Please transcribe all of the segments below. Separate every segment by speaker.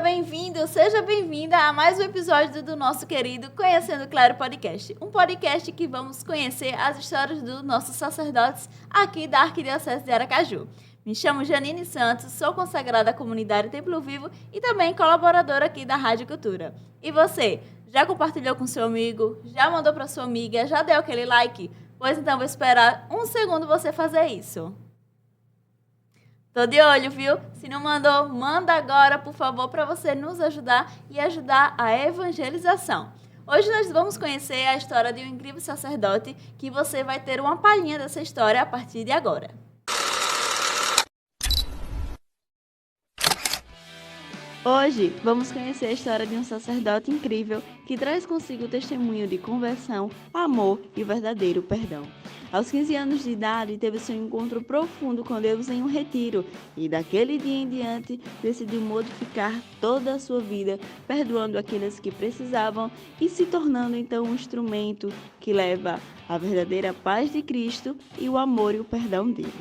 Speaker 1: bem-vindo, seja bem-vinda a mais um episódio do nosso querido Conhecendo Claro Podcast. Um podcast que vamos conhecer as histórias dos nossos sacerdotes aqui da Arquidiocese de Aracaju. Me chamo Janine Santos, sou consagrada à comunidade Templo Vivo e também colaboradora aqui da Rádio Cultura. E você, já compartilhou com seu amigo? Já mandou para sua amiga? Já deu aquele like? Pois então vou esperar um segundo você fazer isso. Tô de olho, viu? Se não mandou, manda agora, por favor, para você nos ajudar e ajudar a evangelização. Hoje nós vamos conhecer a história de um incrível sacerdote que você vai ter uma palhinha dessa história a partir de agora. Hoje vamos conhecer a história de um sacerdote incrível que traz consigo o testemunho de conversão, amor e o verdadeiro perdão. Aos 15 anos de idade, teve seu encontro profundo com Deus em um retiro e daquele dia em diante decidiu modificar toda a sua vida, perdoando aqueles que precisavam e se tornando então um instrumento que leva a verdadeira paz de Cristo e o amor e o perdão dele.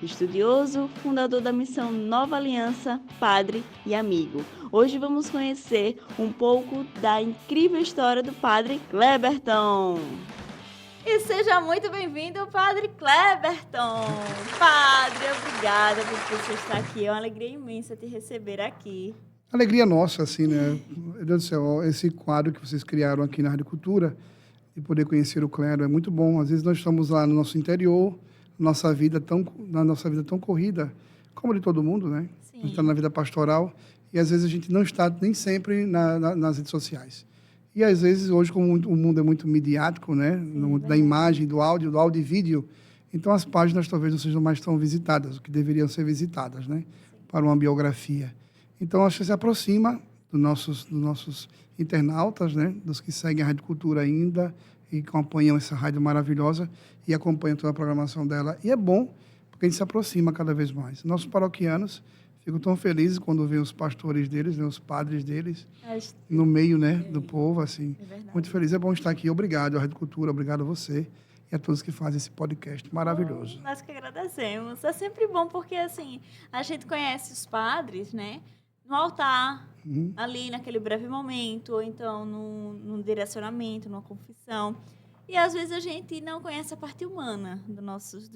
Speaker 1: Estudioso, fundador da missão Nova Aliança, padre e amigo. Hoje vamos conhecer um pouco da incrível história do padre Cleberton. E seja muito bem-vindo, Padre Cleberton. Padre, obrigada por você estar aqui. É uma alegria imensa te receber aqui.
Speaker 2: Alegria nossa, assim, né? Meu Deus do céu, esse quadro que vocês criaram aqui na Rádio Cultura, de poder conhecer o clero, é muito bom. Às vezes nós estamos lá no nosso interior, na nossa vida tão corrida, como de todo mundo, né? Sim. A gente está na vida pastoral e às vezes a gente não está nem sempre nas redes sociais. E, às vezes, hoje, como o mundo é muito midiático, né? Da imagem, do áudio e vídeo, então as páginas talvez não sejam mais tão visitadas, o que deveriam ser visitadas, né? Para uma biografia. Então, acho que se aproxima dos nossos internautas, né? Dos que seguem a Rádio Cultura ainda e que acompanham essa rádio maravilhosa e acompanham toda a programação dela. E é bom, porque a gente se aproxima cada vez mais. Nossos paroquianos ficam tão felizes quando veem os pastores deles, né, os padres deles, no meio, né, do povo, assim. Muito feliz. É bom estar aqui. Obrigado à Rádio Cultura, obrigado a você e a todos que fazem esse podcast maravilhoso.
Speaker 1: Nós que agradecemos. É sempre bom porque, assim, a gente conhece os padres, né, no altar, ali naquele breve momento, ou então num direcionamento, numa confissão. E, às vezes, a gente não conhece a parte humana dos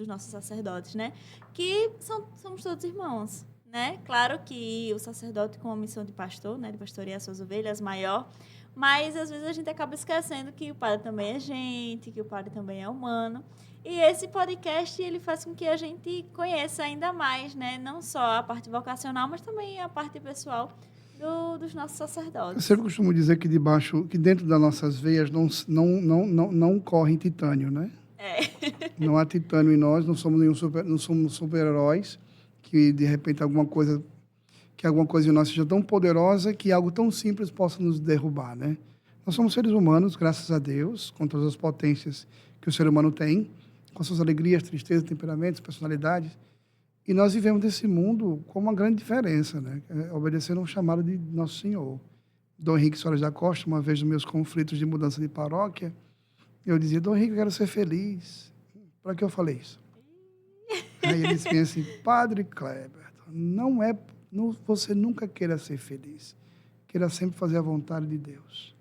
Speaker 1: nossos sacerdotes, né, que somos todos irmãos. Né? Claro que o sacerdote com a missão de pastor, né, de pastorear suas ovelhas, maior, mas às vezes a gente acaba esquecendo que o padre também é gente, que o padre também é humano. E esse podcast ele faz com que a gente conheça ainda mais, né, não só a parte vocacional, mas também a parte pessoal dos nossos sacerdotes.
Speaker 2: Eu sempre costumo dizer que dentro das nossas veias não corre titânio, né?
Speaker 1: É.
Speaker 2: Não há titânio em nós, não somos super-heróis. Que, de repente, alguma coisa em nós seja tão poderosa que algo tão simples possa nos derrubar, né? Nós somos seres humanos, graças a Deus, com todas as potências que o ser humano tem, com suas alegrias, tristezas, temperamentos, personalidades, e nós vivemos desse mundo com uma grande diferença, né? Obedecendo um chamado de Nosso Senhor. Dom Henrique Soares da Costa, uma vez nos meus conflitos de mudança de paróquia, eu dizia, Dom Henrique, eu quero ser feliz. Para que eu falei isso? Aí ele disse assim, Padre Cleberton, você nunca queira ser feliz, queira sempre fazer a vontade de Deus.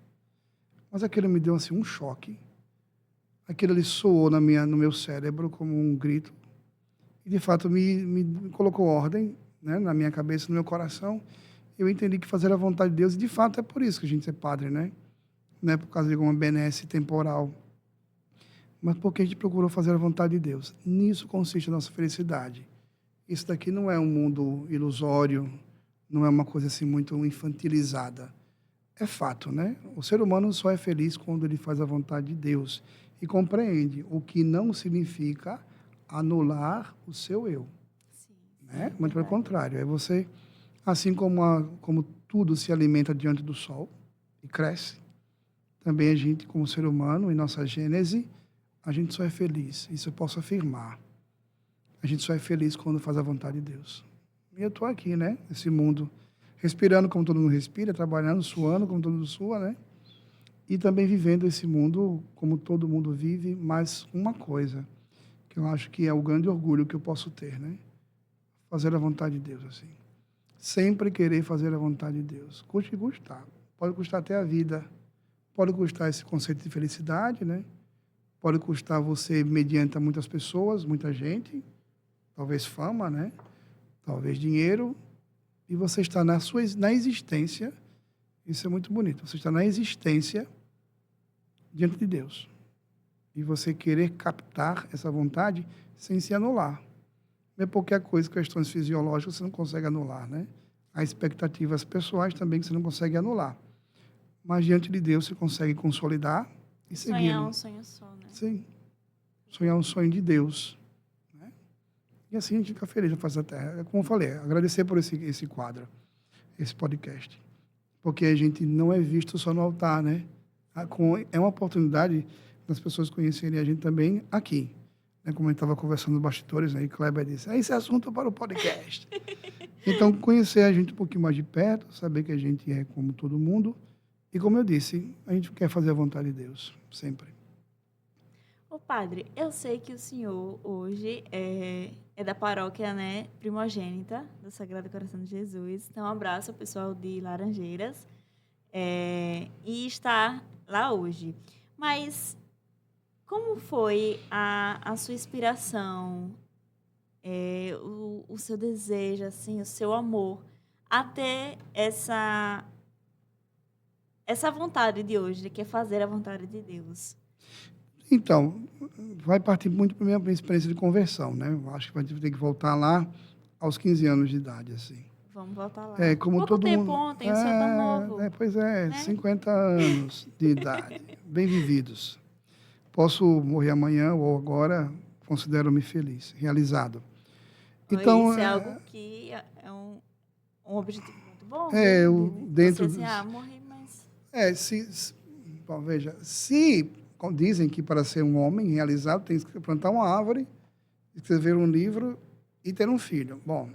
Speaker 2: Mas aquilo me deu assim, um choque, aquilo ali soou no meu cérebro como um grito, e de fato me colocou ordem, né, na minha cabeça, no meu coração. Eu entendi que fazer a vontade de Deus, e de fato é por isso que a gente é padre, né? Não é por causa de alguma benesse temporal, mas porque a gente procurou fazer a vontade de Deus. Nisso consiste a nossa felicidade. Isso daqui não é um mundo ilusório, não é uma coisa assim muito infantilizada. É fato, né? O ser humano só é feliz quando ele faz a vontade de Deus e compreende o que não significa anular o seu eu. Sim, né? Muito pelo contrário. É você, assim como tudo se alimenta diante do sol e cresce, também a gente, como ser humano, em nossa gênese, a gente só é feliz, isso eu posso afirmar. A gente só é feliz quando faz a vontade de Deus. E eu estou aqui, né? Nesse mundo, respirando como todo mundo respira, trabalhando, suando como todo mundo sua, né? E também vivendo esse mundo como todo mundo vive, mas uma coisa, que eu acho que é o grande orgulho que eu posso ter, né? Fazer a vontade de Deus, assim. sempre querer fazer a vontade de Deus. Custe que custar. Pode custar até a vida. Pode custar esse conceito de felicidade, né? Pode custar você mediante a muitas pessoas, muita gente, talvez fama, né? Talvez dinheiro, e você está na existência, isso é muito bonito, você está na existência diante de Deus. E você querer captar essa vontade sem se anular. Não é qualquer coisa, questões fisiológicas, você não consegue anular, né? Há expectativas pessoais também que você não consegue anular. Mas diante de Deus você consegue consolidar e seguir.
Speaker 1: Sonhar um sonho só, né?
Speaker 2: Sim. Sonhar um sonho de Deus. Né? E assim a gente fica feliz na face da terra. Como eu falei, agradecer por esse quadro, esse podcast. Porque a gente não é visto só no altar, né? É uma oportunidade das pessoas conhecerem a gente também aqui. Né? Como a gente estava conversando nos bastidores, aí Kleber disse, esse é assunto para o podcast. Então, conhecer a gente um pouquinho mais de perto, saber que a gente é como todo mundo. E como eu disse, a gente quer fazer a vontade de Deus, sempre.
Speaker 1: Ô padre, eu sei que o senhor hoje é da paróquia, né, primogênita do Sagrado Coração de Jesus. Então, um abraço ao pessoal de Laranjeiras. E está lá hoje. Mas como foi a sua inspiração, o seu desejo, assim, o seu amor, até essa vontade de hoje, de querer fazer a vontade de Deus?
Speaker 2: Então, vai partir muito para a minha experiência de conversão, né? Eu acho que vai ter que voltar lá aos 15 anos de idade, assim.
Speaker 1: Vamos voltar lá.
Speaker 2: Como
Speaker 1: Pouco
Speaker 2: todo
Speaker 1: tempo
Speaker 2: mundo.
Speaker 1: ontem, o senhor é tão novo.
Speaker 2: Pois é,
Speaker 1: né?
Speaker 2: 50 anos de idade, bem vividos. Posso morrer amanhã ou agora, considero-me feliz, realizado. Então,
Speaker 1: isso é algo que é um objetivo muito bom.
Speaker 2: dentro
Speaker 1: você, assim, morrer, mas...
Speaker 2: Bom, veja, se dizem que para ser um homem realizado tem que plantar uma árvore, escrever um livro e ter um filho. Bom,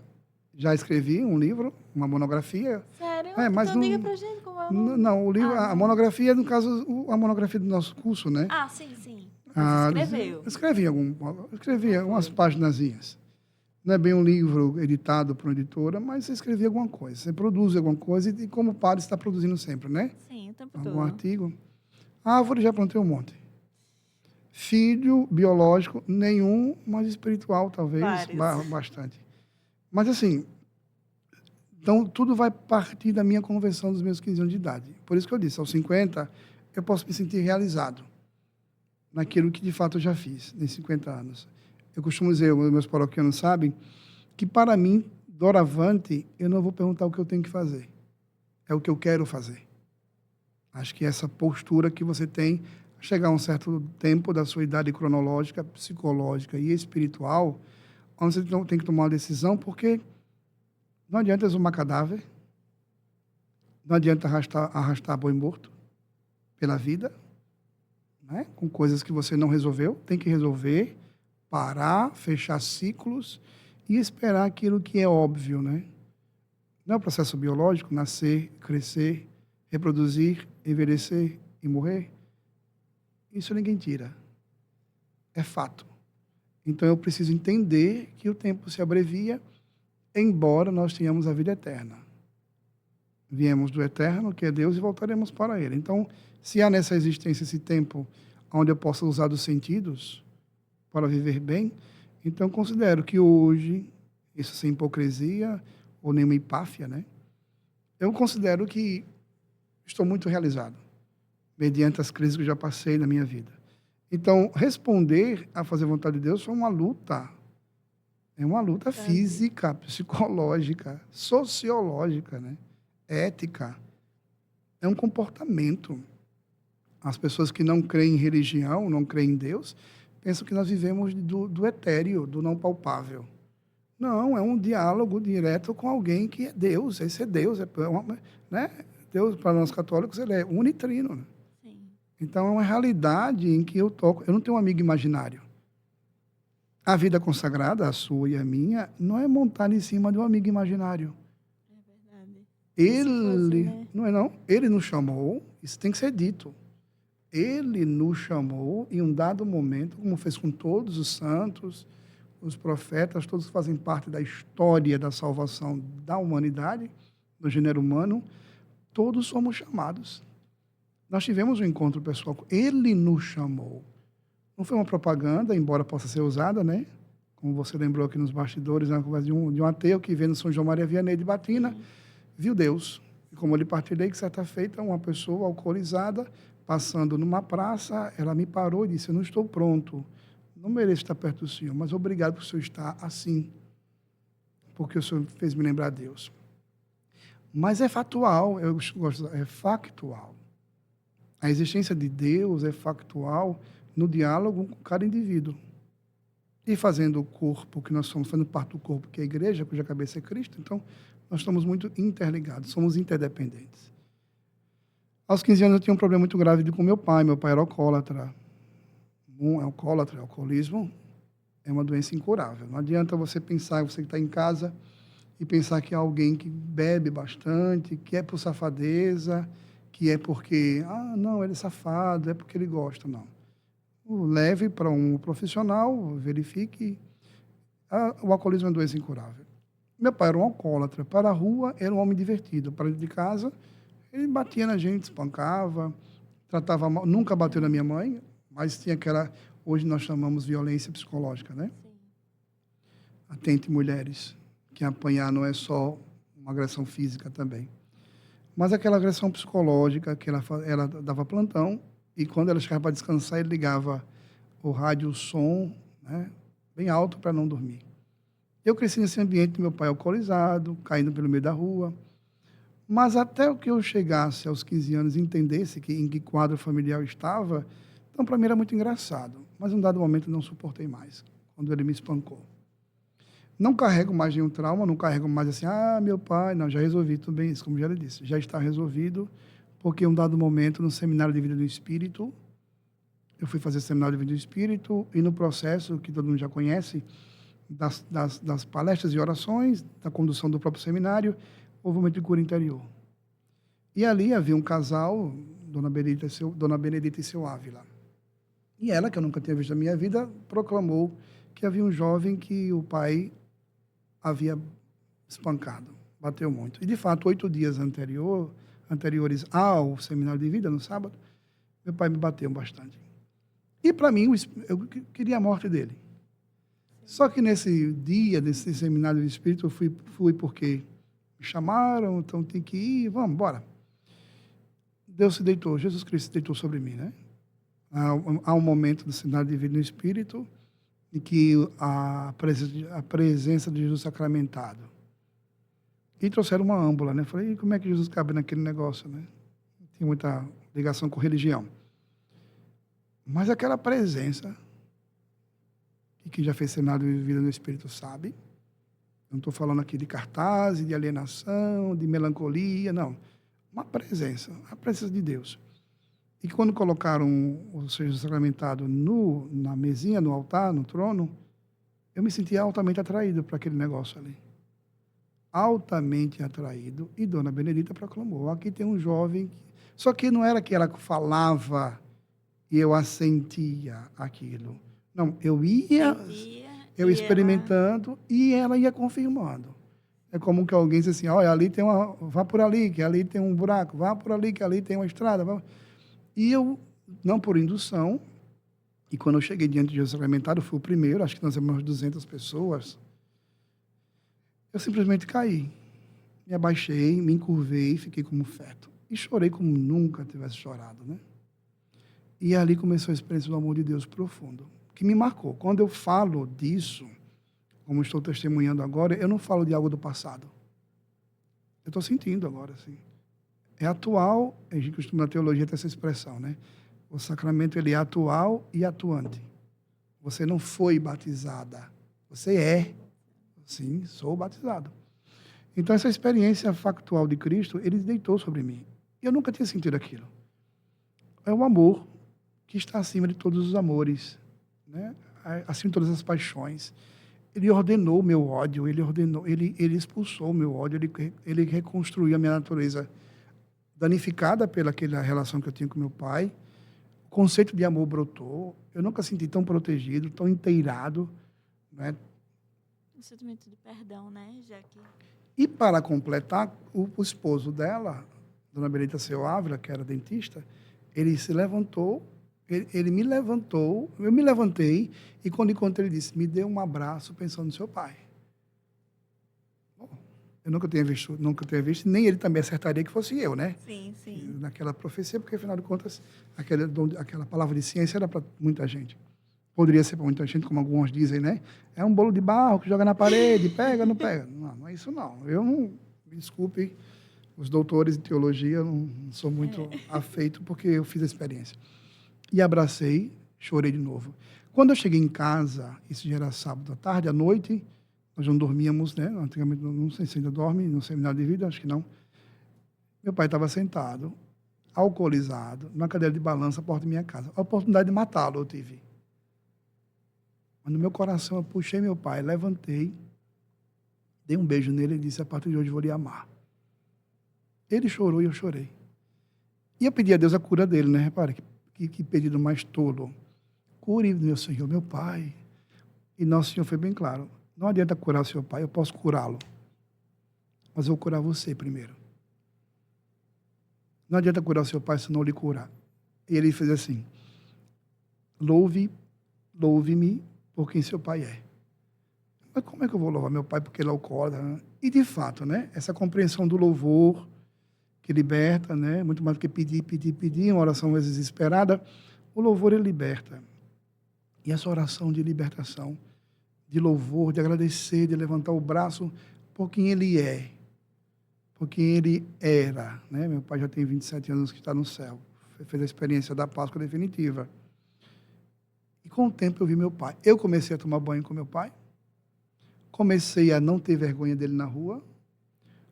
Speaker 2: já escrevi um livro, uma monografia.
Speaker 1: Sério?
Speaker 2: Mas
Speaker 1: então diga pra gente como é o nome.
Speaker 2: Não, o livro, a monografia, no caso, a monografia do nosso curso, né?
Speaker 1: Sim. Você escreveu?
Speaker 2: Escrevi algumas paginazinhas. Não é bem um livro editado por uma editora, mas você escrevia alguma coisa. Você produz alguma coisa e como padre, você está produzindo sempre, né?
Speaker 1: Sim, o tempo
Speaker 2: algum
Speaker 1: todo.
Speaker 2: artigo. Árvore, já plantei um monte. Filho biológico, nenhum, mas espiritual, talvez, bastante. Mas, assim, então, tudo vai partir da minha conversão dos meus 15 anos de idade. Por isso que eu disse, aos 50, eu posso me sentir realizado naquilo que, de fato, eu já fiz, nesses 50 anos. Eu costumo dizer, os meus paroquianos sabem, que, para mim, doravante, eu não vou perguntar o que eu tenho que fazer. É o que eu quero fazer. Acho que essa postura que você tem, chegar a um certo tempo da sua idade cronológica, psicológica e espiritual, onde você tem que tomar uma decisão, porque não adianta exumar cadáver, não adianta arrastar boi morto pela vida, né? Com coisas que você não resolveu, tem que resolver, parar, fechar ciclos e esperar aquilo que é óbvio, né? Não é um processo biológico, nascer, crescer, reproduzir, envelhecer e morrer. Isso ninguém tira. É fato. Então eu preciso entender que o tempo se abrevia, embora nós tenhamos a vida eterna. Viemos do eterno, que é Deus, e voltaremos para Ele. Então, se há nessa existência esse tempo onde eu possa usar dos sentidos para viver bem, então considero que hoje, isso sem hipocrisia ou nenhuma hipáfia, né? Eu considero que estou muito realizado, mediante as crises que eu já passei na minha vida. Então, responder a fazer a vontade de Deus foi uma luta. É uma luta física, psicológica, sociológica, né? Ética. É um comportamento. As pessoas que não creem em religião, não creem em Deus, pensam que nós vivemos do etéreo, do não palpável. Não, é um diálogo direto com alguém que é Deus. Esse é Deus, né? Deus, para nós católicos, ele é unitrino. Né?
Speaker 1: Sim.
Speaker 2: Então, é uma realidade em que eu toco. Eu não tenho um amigo imaginário. A vida consagrada, a sua e a minha, não é montada em cima de um amigo imaginário.
Speaker 1: É verdade.
Speaker 2: Ele,
Speaker 1: né?
Speaker 2: não é não? Ele nos chamou, isso tem que ser dito. Ele nos chamou em um dado momento, como fez com todos os santos, os profetas, todos fazem parte da história da salvação da humanidade, do gênero humano, todos somos chamados. Nós tivemos um encontro pessoal, ele nos chamou. Não foi uma propaganda, embora possa ser usada, né? Como você lembrou aqui nos bastidores, na conversa de um ateu que veio no São João Maria Vianney de Batina, viu Deus. E como eu lhe partilhei, que certa feita, uma pessoa alcoolizada, passando numa praça, ela me parou e disse: eu não estou pronto, não mereço estar perto do Senhor, mas obrigado por o Senhor estar assim, porque o Senhor fez me lembrar Deus. Mas é factual, eu gosto, é factual. A existência de Deus é factual no diálogo com cada indivíduo. E fazendo o corpo, que nós somos, fazendo parte do corpo, que é a igreja, cuja cabeça é Cristo, então nós estamos muito interligados, somos interdependentes. Aos 15 anos eu tinha um problema muito grave com meu pai era alcoólatra. Alcoolismo é uma doença incurável. Não adianta você pensar, você que está em casa, e pensar que é alguém que bebe bastante, que é por safadeza, que é porque, não, ele é safado, é porque ele gosta, não. Leve para um profissional, verifique. O alcoolismo é uma doença incurável. Meu pai era um alcoólatra. Para a rua, era um homem divertido. Para dentro de casa, ele batia na gente, espancava, tratava mal. Nunca bateu na minha mãe, mas tinha aquela, hoje nós chamamos violência psicológica, né? Sim. Atente, mulheres, que apanhar não é só uma agressão física também. Mas aquela agressão psicológica, que ela dava plantão, e quando ela chegava para descansar, ele ligava o rádio, o som, né, bem alto para não dormir. Eu cresci nesse ambiente, meu pai alcoolizado, caindo pelo meio da rua. Mas até que eu chegasse aos 15 anos e entendesse em que quadro familiar eu estava, então para mim era muito engraçado. Mas em um dado momento eu não suportei mais, quando ele me espancou. Não carrego mais nenhum trauma, não carrego mais assim, meu pai, não, já resolvi, tudo bem isso, como já lhe disse. Já está resolvido, porque em um dado momento, no Seminário de Vida do Espírito, eu fui fazer Seminário de Vida do Espírito, e no processo, que todo mundo já conhece, das palestras e orações, da condução do próprio seminário, houve um momento de cura interior. E ali havia um casal, Dona Benedita e seu Ávila. E ela, que eu nunca tinha visto na minha vida, proclamou que havia um jovem que o pai havia espancado, bateu muito. E, de fato, 8 dias anteriores ao seminário de vida, no sábado, meu pai me bateu bastante. E, para mim, eu queria a morte dele. Só que nesse dia, nesse seminário de espírito, eu fui porque me chamaram, então tem que ir, vamos, bora. Deus se deitou, Jesus Cristo se deitou sobre mim, né? Há um momento do seminário de vida no espírito em que a presença de Jesus sacramentado. E trouxeram uma âmbula, né? Falei, como é que Jesus cabe naquele negócio, né? Tinha muita ligação com religião. Mas aquela presença, e quem já fez seminário de vida no espírito sabe, eu não estou falando aqui de cartaz, de alienação, de melancolia, não. Uma presença, a presença de Deus. E quando colocaram o Senhor sacramentado na mesinha, no altar, no trono, eu me senti altamente atraído para aquele negócio ali. Altamente atraído. E Dona Benedita proclamou, aqui tem um jovem... Só que não era que ela falava e eu assentia aquilo. Não, eu ia experimentando e ela ia confirmando. É como que alguém diz assim, olha, ali tem vá por ali, que ali tem um buraco, vá por ali, que ali tem uma estrada. E eu, não por indução, e quando eu cheguei diante de Jesus sacramentado, eu fui o primeiro, acho que nós temos umas 200 pessoas, eu simplesmente caí. Me abaixei, me encurvei, fiquei como feto. E chorei como nunca tivesse chorado, né? E ali começou a experiência do amor de Deus profundo, que me marcou. Quando eu falo disso, como estou testemunhando agora, eu não falo de algo do passado. Eu estou sentindo agora, assim. É atual, a gente costuma na teologia ter essa expressão, né? O sacramento, ele é atual e atuante. Você não foi batizada, você é. Sim, sou batizado. Então, essa experiência factual de Cristo, ele deitou sobre mim. Eu nunca tinha sentido aquilo. É o amor que está acima de todos os amores, né? Acima de todas as paixões. Ele ordenou o meu ódio, ele expulsou o meu ódio, ele reconstruiu a minha natureza danificada pelaquela relação que eu tinha com meu pai. O conceito de amor brotou. Eu nunca senti tão protegido, tão inteirado, né?
Speaker 1: Um sentimento de perdão, né? Já que...
Speaker 2: E, para completar, o esposo dela, Dona Benita Seu Ávila, que era dentista, ele se levantou, ele me levantou, eu me levantei, e quando encontrei, ele disse, me dê um abraço pensando no seu pai. Bom, eu nunca tinha visto, nem ele também acertaria que fosse eu, né?
Speaker 1: Sim, sim.
Speaker 2: Naquela profecia, porque, afinal de contas, aquela palavra de ciência era para muita gente. Poderia ser para muita gente, como alguns dizem, né? É um bolo de barro que joga na parede, pega, não pega. Não, não é isso, não. Eu não, me desculpe, os doutores em teologia, eu não sou muito afeito, porque eu fiz a experiência. E abracei, chorei de novo. Quando eu cheguei em casa, isso já era sábado à tarde, à noite, nós não dormíamos, né? Antigamente, não sei se ainda dorme, no seminário de vida, acho que não. Meu pai estava sentado, alcoolizado, numa cadeira de balanço à porta da minha casa. A oportunidade de matá-lo eu tive. Mas no meu coração eu puxei meu pai, levantei, dei um beijo nele e disse, a partir de hoje eu vou lhe amar. Ele chorou e eu chorei. E eu pedi a Deus a cura dele, né? Repare, que pedido mais tolo. Cure, meu Senhor, meu pai. E Nosso Senhor foi bem claro. Não adianta curar o seu pai, eu posso curá-lo. Mas eu vou curar você primeiro. Não adianta curar o seu pai se não lhe curar. E ele fez assim, louve-me por quem seu pai é. Mas como é que eu vou louvar meu pai porque ele é alcoólatra? Né? E, de fato, né, essa compreensão do louvor que liberta, né, muito mais do que pedir, uma oração às vezes desesperada, o louvor ele liberta. E essa oração de libertação, de louvor, de agradecer, de levantar o braço por quem ele é, por quem ele era. Né? Meu pai já tem 27 anos que está no céu, fez a experiência da Páscoa definitiva. E com o tempo eu vi meu pai. Eu comecei a tomar banho com meu pai. Comecei a não ter vergonha dele na rua.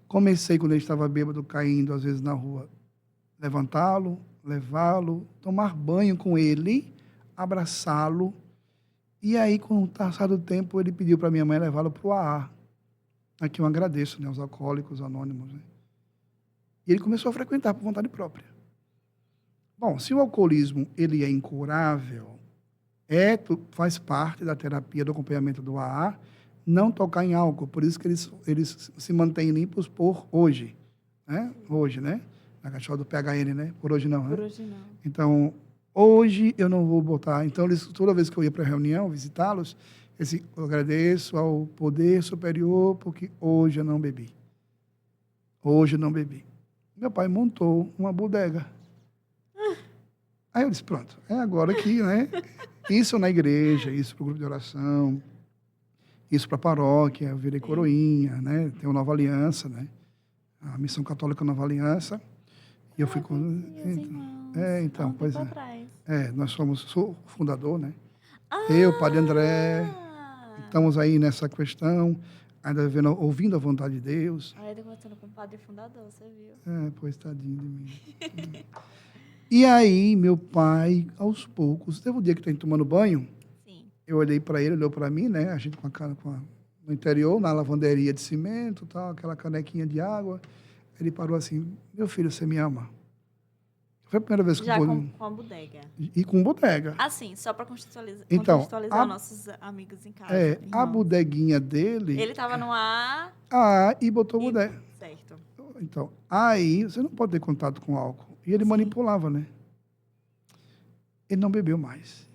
Speaker 2: Comecei, quando ele estava bêbado, caindo, às vezes, na rua, levantá-lo, levá-lo, tomar banho com ele, abraçá-lo. E aí, com o passar do tempo, ele pediu para minha mãe levá-lo para o AA. Aqui eu agradeço, né, os alcoólicos anônimos. Né? E ele começou a frequentar por vontade própria. Bom, se o alcoolismo ele é incurável, faz parte da terapia do acompanhamento do AA, não tocar em álcool, por isso que eles se mantêm limpos por hoje, né? Hoje, né? Na caixa do PHN, né? Por hoje não, né?
Speaker 1: Por hoje não.
Speaker 2: Então, hoje eu não vou botar. Então, toda vez que eu ia para a reunião, visitá-los, eu agradeço ao poder superior, porque hoje eu não bebi. Hoje eu não bebi. Meu pai montou uma bodega. Aí eu disse, pronto, é agora que, né? Isso na igreja, isso para o grupo de oração, isso para a paróquia, eu virei coroinha, né? Tem uma Nova Aliança, né? A Missão Católica Nova Aliança. E eu fui com... Então, pois é. Nós sou fundador, né? Eu, Padre André, estamos aí nessa questão, ainda ouvindo a vontade de Deus.
Speaker 1: Ainda conversando com o Padre Fundador, você viu?
Speaker 2: Pois, tadinho de mim. E aí, meu pai, aos poucos, teve um dia que está tomando banho, eu olhei para ele, olhou para mim, né? A gente com a cara no interior, na lavanderia de cimento, tal, aquela canequinha de água. Ele parou assim, meu filho, você me ama? Foi a primeira vez que
Speaker 1: já com a bodega.
Speaker 2: E com bodega.
Speaker 1: Assim, só para contextualizar,
Speaker 2: então,
Speaker 1: nossos amigos em casa.
Speaker 2: A bodeguinha dele...
Speaker 1: Ele estava no A...
Speaker 2: e botou bodega.
Speaker 1: Certo.
Speaker 2: Então, aí você não pode ter contato com álcool. E ele manipulava, né? Ele não bebeu mais.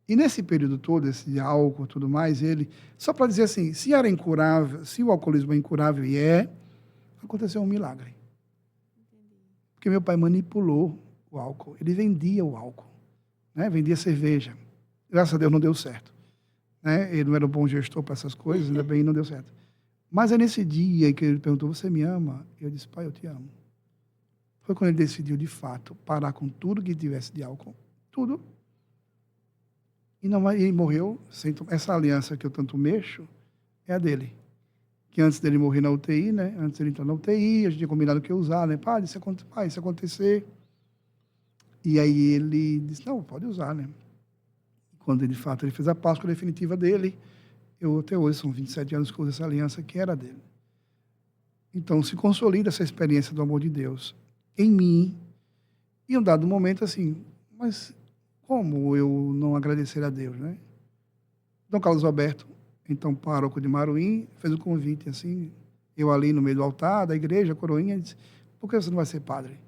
Speaker 2: E nesse período todo, esse de álcool e tudo mais, ele... Só para dizer assim, se era incurável, se o alcoolismo é incurável e aconteceu um milagre. Porque meu pai manipulou o álcool. Ele vendia o álcool. Né? Vendia cerveja. Graças a Deus não deu certo. Né? Ele não era um bom gestor para essas coisas, ainda bem não deu certo. Mas é nesse dia que ele perguntou, você me ama? Eu disse, pai, eu te amo. Foi quando ele decidiu, de fato, parar com tudo que tivesse de álcool. Tudo. E ele morreu sem tomar. Essa aliança que eu tanto mexo é a dele. Que antes dele morrer na UTI, né? Antes dele entrar na UTI, a gente tinha combinado que ia usar, né? Pai, isso acontecer. E aí ele disse, não, pode usar, né? Quando, de fato, ele fez a Páscoa definitiva dele, eu até hoje, são 27 anos que eu uso essa aliança que era dele. Então, se consolida essa experiência do amor de Deus em mim. E um dado momento, assim, mas como eu não agradecer a Deus, né? Dom Carlos Alberto, então pároco de Maruim, fez o convite assim, eu ali no meio do altar da igreja, coroinha, disse, por que você não vai ser padre?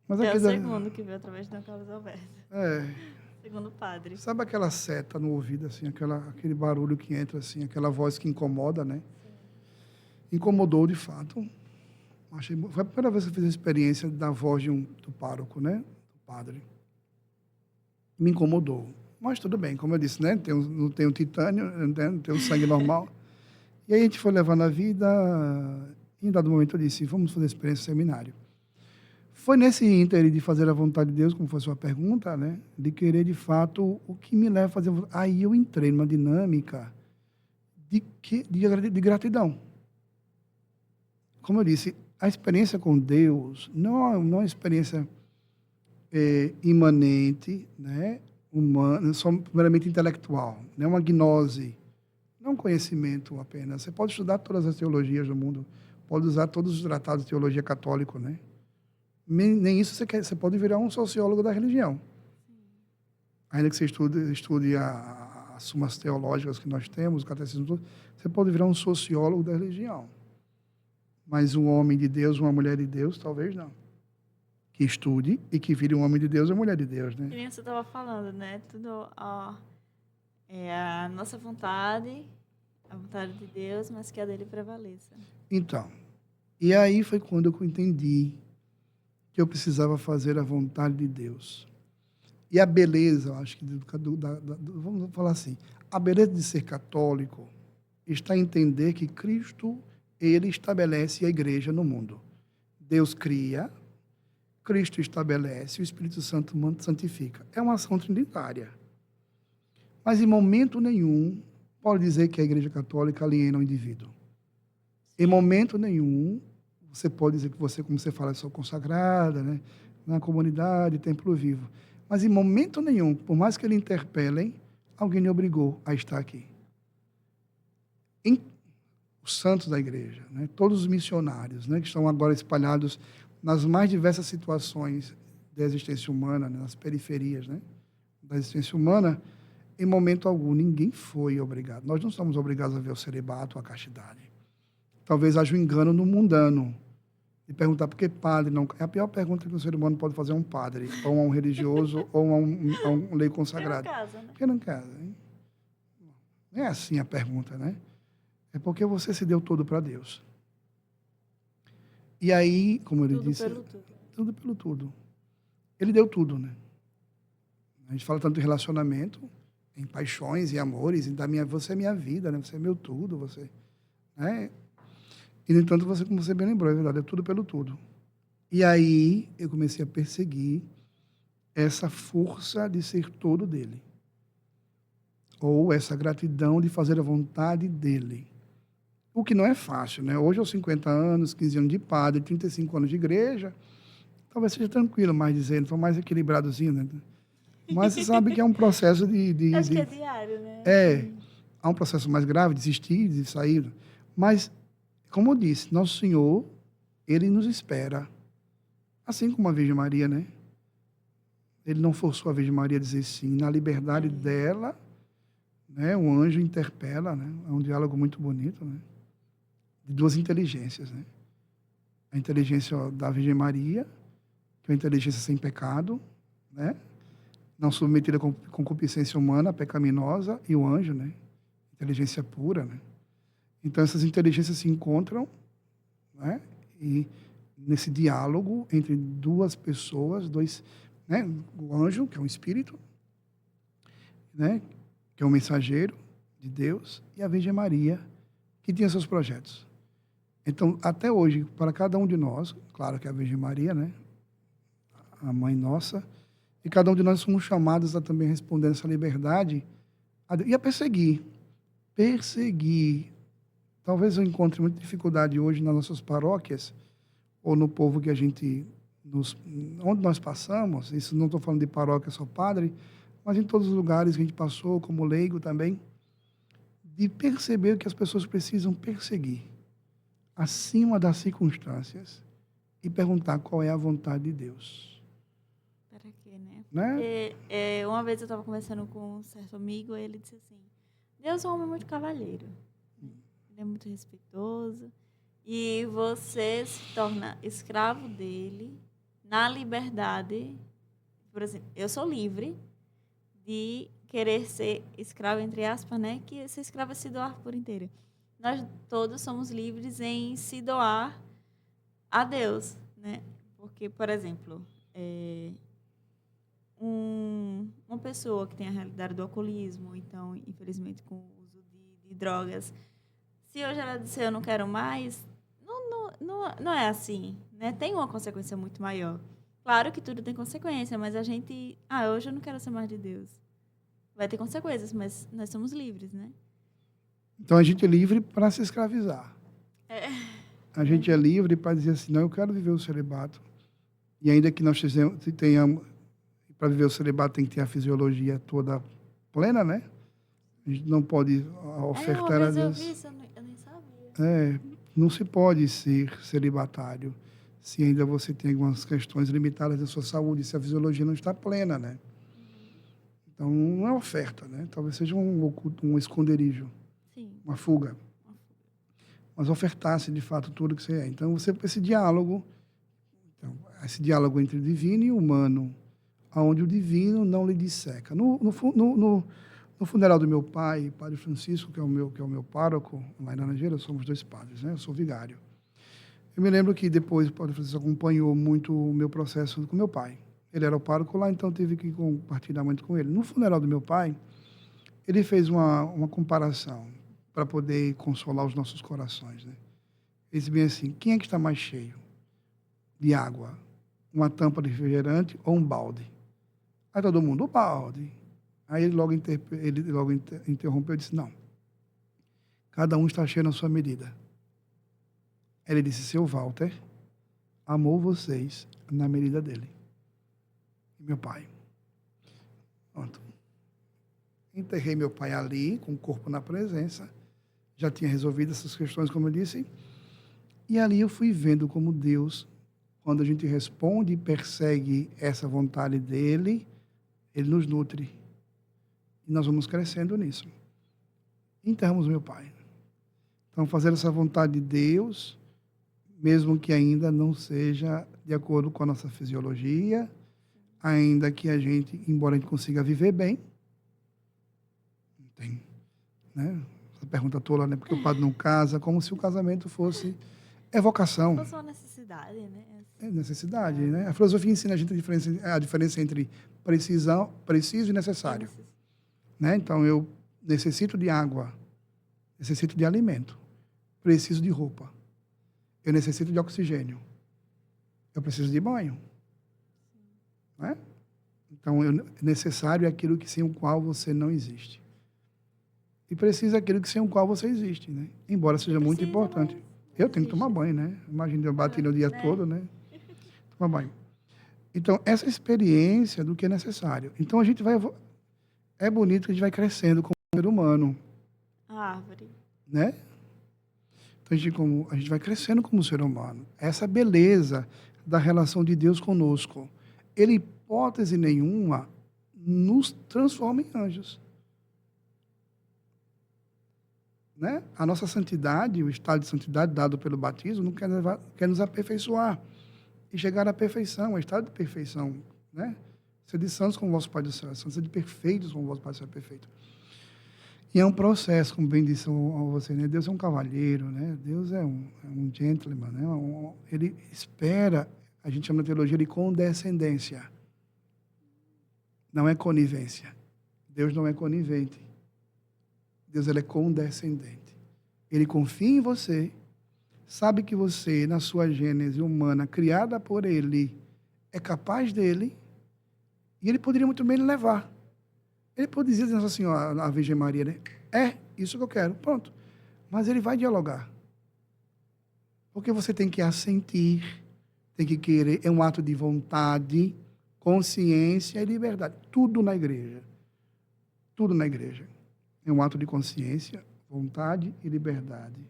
Speaker 2: Mas
Speaker 1: É o
Speaker 2: aquele,
Speaker 1: segundo que veio através de Dom Carlos Alberto.
Speaker 2: é,
Speaker 1: Segundo padre.
Speaker 2: sabe aquela seta no ouvido, assim, aquele barulho que entra, assim, aquela voz que incomoda, né? Incomodou, de fato. Foi a primeira vez que eu fiz a experiência da voz do pároco, né? Do padre. Me incomodou. Mas tudo bem, como eu disse, né? Não tenho titânio, né? Não tenho sangue normal. E aí a gente foi levando a vida. Em dado momento eu disse, vamos fazer a experiência no seminário. Foi nesse ínter de fazer a vontade de Deus, como foi a sua pergunta, né? De querer, de fato, o que me leva a fazer... Aí eu entrei numa dinâmica de gratidão. Como eu disse, a experiência com Deus não é uma experiência imanente, né? Humana, só meramente intelectual, não é uma gnose, não é um conhecimento apenas. Você pode estudar todas as teologias do mundo, pode usar todos os tratados de teologia católica, né? Nem isso você pode virar um sociólogo da religião. Ainda que você estude as sumas teológicas que nós temos, o catecismo, você pode virar um sociólogo da religião. Mas um homem de Deus, uma mulher de Deus, talvez não. Que estude e que vire um homem de Deus ou mulher de Deus, né?
Speaker 1: Que nem você estava falando, né? Tudo, ó, é a nossa vontade, a vontade de Deus, mas que a dele prevaleça.
Speaker 2: Então, e aí foi quando eu entendi que eu precisava fazer a vontade de Deus. E a beleza, eu acho que, vamos falar assim, a beleza de ser católico está em entender que Cristo, ele estabelece a igreja no mundo. Deus cria, Cristo estabelece, o Espírito Santo santifica. É uma ação trinitária. Mas em momento nenhum pode dizer que a igreja católica aliena o indivíduo. Em momento nenhum você pode dizer que você, como você fala, é só consagrada, né? Na comunidade, templo vivo. Mas em momento nenhum, por mais que ele interpelem, alguém lhe obrigou a estar aqui. Os santos da igreja, né? Todos os missionários, né? Que estão agora espalhados nas mais diversas situações da existência humana, né? Nas periferias, né? Da existência humana, em momento algum, ninguém foi obrigado. Nós não somos obrigados a ver o celibato, a castidade. Talvez haja um engano no mundano de perguntar por que padre não... É a pior pergunta que um ser humano pode fazer a um padre, ou a um religioso, ou a um lei consagrado.
Speaker 1: Por que não casa, né?
Speaker 2: Por que não casa, hein? Não é assim a pergunta, né? É porque você se deu todo para Deus. E aí, como ele disse...
Speaker 1: Tudo pelo tudo.
Speaker 2: Tudo pelo tudo. Ele deu tudo, né? A gente fala tanto de relacionamento, em paixões e amores, você é minha vida, né? Você é meu tudo, você... Né? E, no entanto, você, como você bem lembrou, é verdade, é tudo pelo tudo. E aí eu comecei a perseguir essa força de ser todo dele. Ou essa gratidão de fazer a vontade dele. O que não é fácil, né? Hoje, aos 50 anos, 15 anos de padre, 35 anos de igreja, talvez seja tranquilo, mais dizendo, estou mais equilibradozinho, né? Mas você sabe que é um processo
Speaker 1: Acho que é diário, né?
Speaker 2: Há um processo mais grave, de desistir, de sair. Mas, como eu disse, Nosso Senhor, Ele nos espera. Assim como a Virgem Maria, né? Ele não forçou a Virgem Maria a dizer sim. Na liberdade dela, né? O anjo interpela, né? É um diálogo muito bonito, né? De duas inteligências, né? A inteligência da Virgem Maria, que é uma inteligência sem pecado, né? Não submetida com concupiscência humana, pecaminosa, e o anjo, né? Inteligência pura, né? Então, essas inteligências se encontram, né? E nesse diálogo entre duas pessoas, né? O anjo, que é um espírito, né? Que é um mensageiro de Deus, e a Virgem Maria, que tinha seus projetos. Então, até hoje, para cada um de nós, claro que é a Virgem Maria, né? A Mãe Nossa, e cada um de nós somos chamados a também responder essa liberdade e a perseguir. Perseguir. Talvez eu encontre muita dificuldade hoje nas nossas paróquias, ou no povo que a gente... onde nós passamos, isso não estou falando de paróquia, só padre, mas em todos os lugares que a gente passou, como leigo também, de perceber que as pessoas precisam perseguir, acima das circunstâncias, e perguntar qual é a vontade de Deus.
Speaker 1: Para quê, né?
Speaker 2: Né?
Speaker 1: Uma vez eu estava conversando com um certo amigo, e ele disse assim, Deus é um homem muito cavalheiro. Ele é muito respeitoso. E você se torna escravo dele na liberdade. Por exemplo, eu sou livre de querer ser escravo, entre aspas, né? Que ser escravo é se doar por inteiro. Nós todos somos livres em se doar a Deus, né? Porque, por exemplo, uma pessoa que tem a realidade do alcoolismo, então, infelizmente, com o uso de drogas, se hoje ela disser eu não quero mais, não é assim, né? Tem uma consequência muito maior. Claro que tudo tem consequência, mas a gente... hoje eu não quero ser mais de Deus. Vai ter consequências, mas nós somos livres, né?
Speaker 2: Então, a gente é livre para se escravizar. A gente é livre para dizer assim, não, eu quero viver o celibato. E ainda que nós tenhamos... Para viver o celibato tem que ter a fisiologia toda plena, né? A gente não pode ofertar a Deus.
Speaker 1: Eu vi isso, eu nem sabia.
Speaker 2: Não se pode ser celibatário se ainda você tem algumas questões limitadas da sua saúde, se a fisiologia não está plena, né? Então, não é oferta, né? Talvez seja um esconderijo,
Speaker 1: Sim.
Speaker 2: uma fuga. Mas ofertasse, de fato, tudo que você é. Então, esse diálogo entre o divino e o humano, onde o divino não lhe disseca. No funeral do meu pai, Padre Francisco, que é o meu pároco, lá em Laranjeira, somos 2 padres, né? Eu sou vigário. Eu me lembro que depois o Padre Francisco acompanhou muito o meu processo com meu pai. Ele era o pároco lá, então tive que compartilhar muito com ele. No funeral do meu pai, ele fez uma comparação para poder consolar os nossos corações, né? Ele disse bem assim, quem é que está mais cheio de água? Uma tampa de refrigerante ou um balde? Aí todo mundo, o balde. Aí ele logo interrompeu e disse, não, cada um está cheio na sua medida. Ele disse, seu Walter amou vocês na medida dele. E meu pai. Pronto. Enterrei meu pai ali, com o corpo na presença. Já tinha resolvido essas questões, como eu disse. E ali eu fui vendo como Deus, quando a gente responde e persegue essa vontade dele, ele nos nutre. E nós vamos crescendo nisso. Enterramos meu pai. Então, fazer essa vontade de Deus, mesmo que ainda não seja de acordo com a nossa fisiologia, ainda que a gente, embora a gente consiga viver bem, tem, né? Essa pergunta tola, né? Porque o padre não casa, como se o casamento fosse vocação.
Speaker 1: Fosse uma necessidade, né?
Speaker 2: É necessidade, né? A filosofia ensina a gente a diferença entre preciso e necessário. Né? Então, eu necessito de água, necessito de alimento, preciso de roupa, eu necessito de oxigênio, eu preciso de banho. Né? Então, necessário é aquilo que sem o qual você não existe. E precisa é aquilo que sem o qual você existe, né? Embora seja muito importante. Eu tenho que tomar banho, né? Imagina eu bater no dia todo, né? Tomar banho. Então, essa experiência do que é necessário. Então, a gente vai... É bonito que a gente vai crescendo como ser humano.
Speaker 1: A árvore.
Speaker 2: Né? Então, a gente vai crescendo como ser humano. Essa beleza da relação de Deus conosco. Ele, hipótese nenhuma, nos transforma em anjos. Né? A nossa santidade, o estado de santidade dado pelo batismo, não quer nos aperfeiçoar e chegar à perfeição, ao estado de perfeição. Né? Ser de santos como o vosso Pai do céu, ser de perfeitos como o vosso Pai do céu é perfeito. E é um processo, como bem disse você, né? Deus é um cavalheiro, né? Deus é um gentleman, né? Ele espera, a gente chama na teologia de condescendência. Não é conivência. Deus não é conivente. Deus ele é condescendente. Ele confia em você, sabe que você, na sua gênese humana, criada por ele, é capaz dele, e ele poderia muito bem lhe levar. Ele pode dizer Nossa Senhora, a Virgem Maria, né? É isso que eu quero, pronto. Mas ele vai dialogar. Porque você tem que assentir, tem que querer, é um ato de vontade, consciência e liberdade. Tudo na igreja. Tudo na igreja. É um ato de consciência, vontade e liberdade.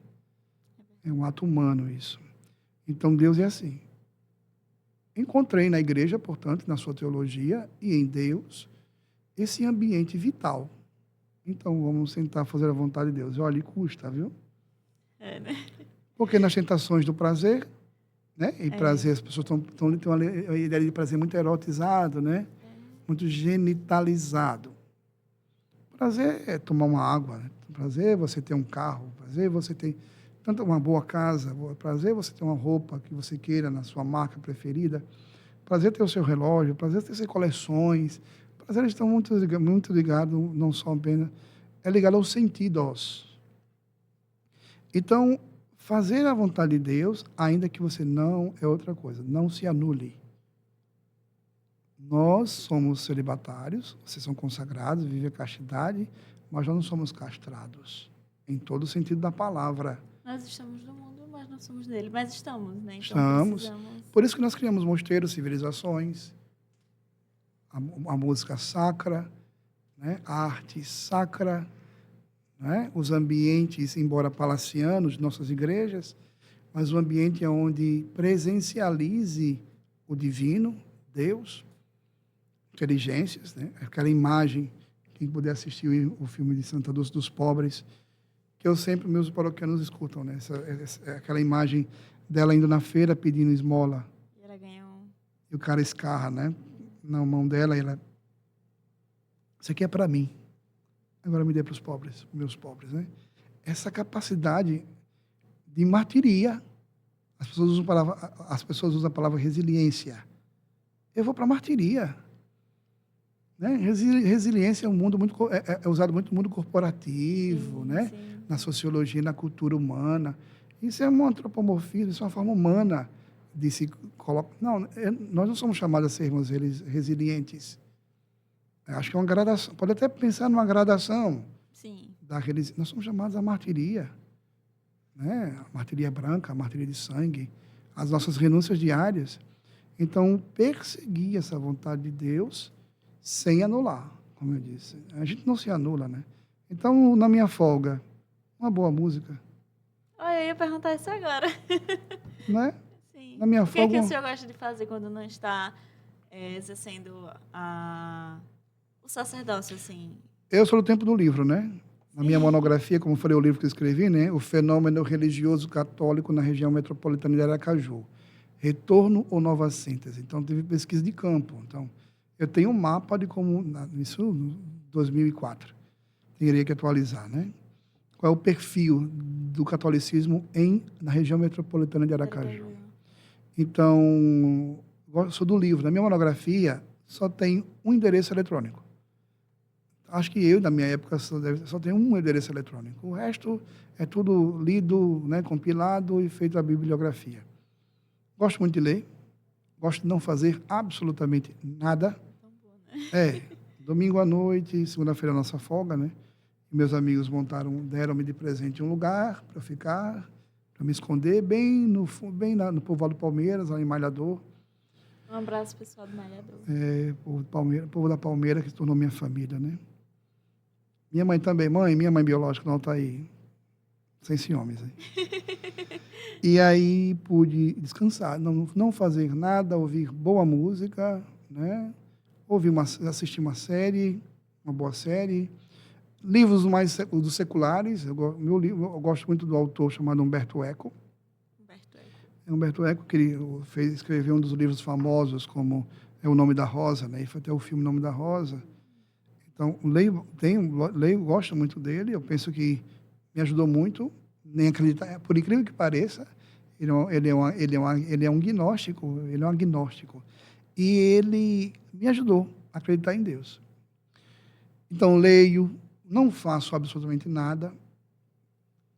Speaker 2: É um ato humano isso. Então Deus é assim. Encontrei na igreja, portanto, na sua teologia e em Deus, esse ambiente vital. Então vamos tentar fazer a vontade de Deus. E olha, e custa, viu?
Speaker 1: É, né?
Speaker 2: Porque nas tentações do prazer, né? E
Speaker 1: É.
Speaker 2: prazer, as pessoas têm uma ideia de prazer muito erotizado, né? Muito genitalizado. Prazer é tomar uma água, né? Prazer é você ter um carro, prazer é você ter tanto uma boa casa, prazer é você ter uma roupa que você queira na sua marca preferida, prazer é ter o seu relógio, prazer é ter suas coleções. Prazer estão muito ligados, não só apenas, é ligado aos sentidos. Então, fazer a vontade de Deus, ainda que você não, é outra coisa, não se anule. Nós somos celibatários, vocês são consagrados, vivem a castidade, mas nós não somos castrados, em todo o sentido da palavra.
Speaker 1: Nós estamos no mundo, mas não somos dele. Mas estamos, né? Então
Speaker 2: Estamos.
Speaker 1: precisamos...
Speaker 2: Por isso que nós criamos mosteiros, civilizações, a música sacra, né? A arte sacra, né? Os ambientes, embora palacianos, de nossas igrejas, mas o ambiente é onde presencialize o divino, Deus, inteligências, né? Aquela imagem, quem puder assistir o filme de Santa Dulce dos Pobres, que eu sempre, meus paroquianos escutam, né? Aquela imagem dela indo na feira pedindo esmola.
Speaker 1: E ela ganhou...
Speaker 2: E o cara escarra, né? Na mão dela, e ela... Isso aqui é para mim. Agora me dê para os pobres, meus pobres, né? Essa capacidade de martiria. As pessoas usam a palavra resiliência. Eu vou para a martiria. Né? Resiliência é um mundo muito é usado muito no mundo corporativo,
Speaker 1: Sim,
Speaker 2: né?
Speaker 1: sim.
Speaker 2: Na sociologia, na cultura humana. Isso é um antropomorfismo, isso é uma forma humana de se colocar. Não, nós não somos chamados a sermos resilientes. Acho que é uma gradação. Pode até pensar numa gradação.
Speaker 1: Sim.
Speaker 2: Nós somos chamados à martiria, né? A martiria branca, a martiria de sangue, as nossas renúncias diárias. Então, perseguir essa vontade de Deus sem anular, como eu disse. A gente não se anula, né? Então, na minha folga, uma boa música,
Speaker 1: Olha, eu ia perguntar isso agora.
Speaker 2: né?
Speaker 1: Sim.
Speaker 2: Na minha
Speaker 1: O que é que
Speaker 2: folga...
Speaker 1: o senhor gosta de fazer quando não está exercendo o sacerdócio, assim?
Speaker 2: Eu sou do tempo do livro, né? Na minha monografia, como eu falei, o livro que eu escrevi, né? O fenômeno religioso católico na região metropolitana de Aracaju. Retorno ou nova síntese. Então, teve pesquisa de campo. Então, eu tenho um mapa de como... Isso em 2004. Teria que atualizar, né? Qual é o perfil do catolicismo na região metropolitana de Aracaju. Então, eu sou do livro. Na minha monografia, só tem um endereço eletrônico. Acho que eu, na minha época, só tem um endereço eletrônico. O resto é tudo lido, né, compilado e feito a bibliografia. Gosto muito de ler. Gosto de não fazer absolutamente nada.
Speaker 1: Tão bom, né?
Speaker 2: Domingo à noite, segunda-feira é a nossa folga, né? E meus amigos deram-me de presente um lugar para eu ficar, para me esconder, bem no povoado do Palmeiras, lá em Malhador.
Speaker 1: Um abraço, pessoal do Malhador.
Speaker 2: Povo da Palmeira, que se tornou minha família, né? Minha mãe também, minha mãe biológica não está aí, sem ciúmes. Aí. E aí pude descansar, não fazer nada, ouvir boa música, né? Assistir uma série, uma boa série. Livros mais dos seculares, eu gosto muito do autor chamado Humberto Eco. Humberto Eco, que ele escreveu um dos livros famosos, como É o Nome da Rosa, né? E foi até o filme Nome da Rosa. Então, leio, gosto muito dele, eu penso que me ajudou muito, nem acreditar, por incrível que pareça, ele é um gnóstico, ele é um agnóstico. E ele me ajudou a acreditar em Deus. Então, leio, não faço absolutamente nada,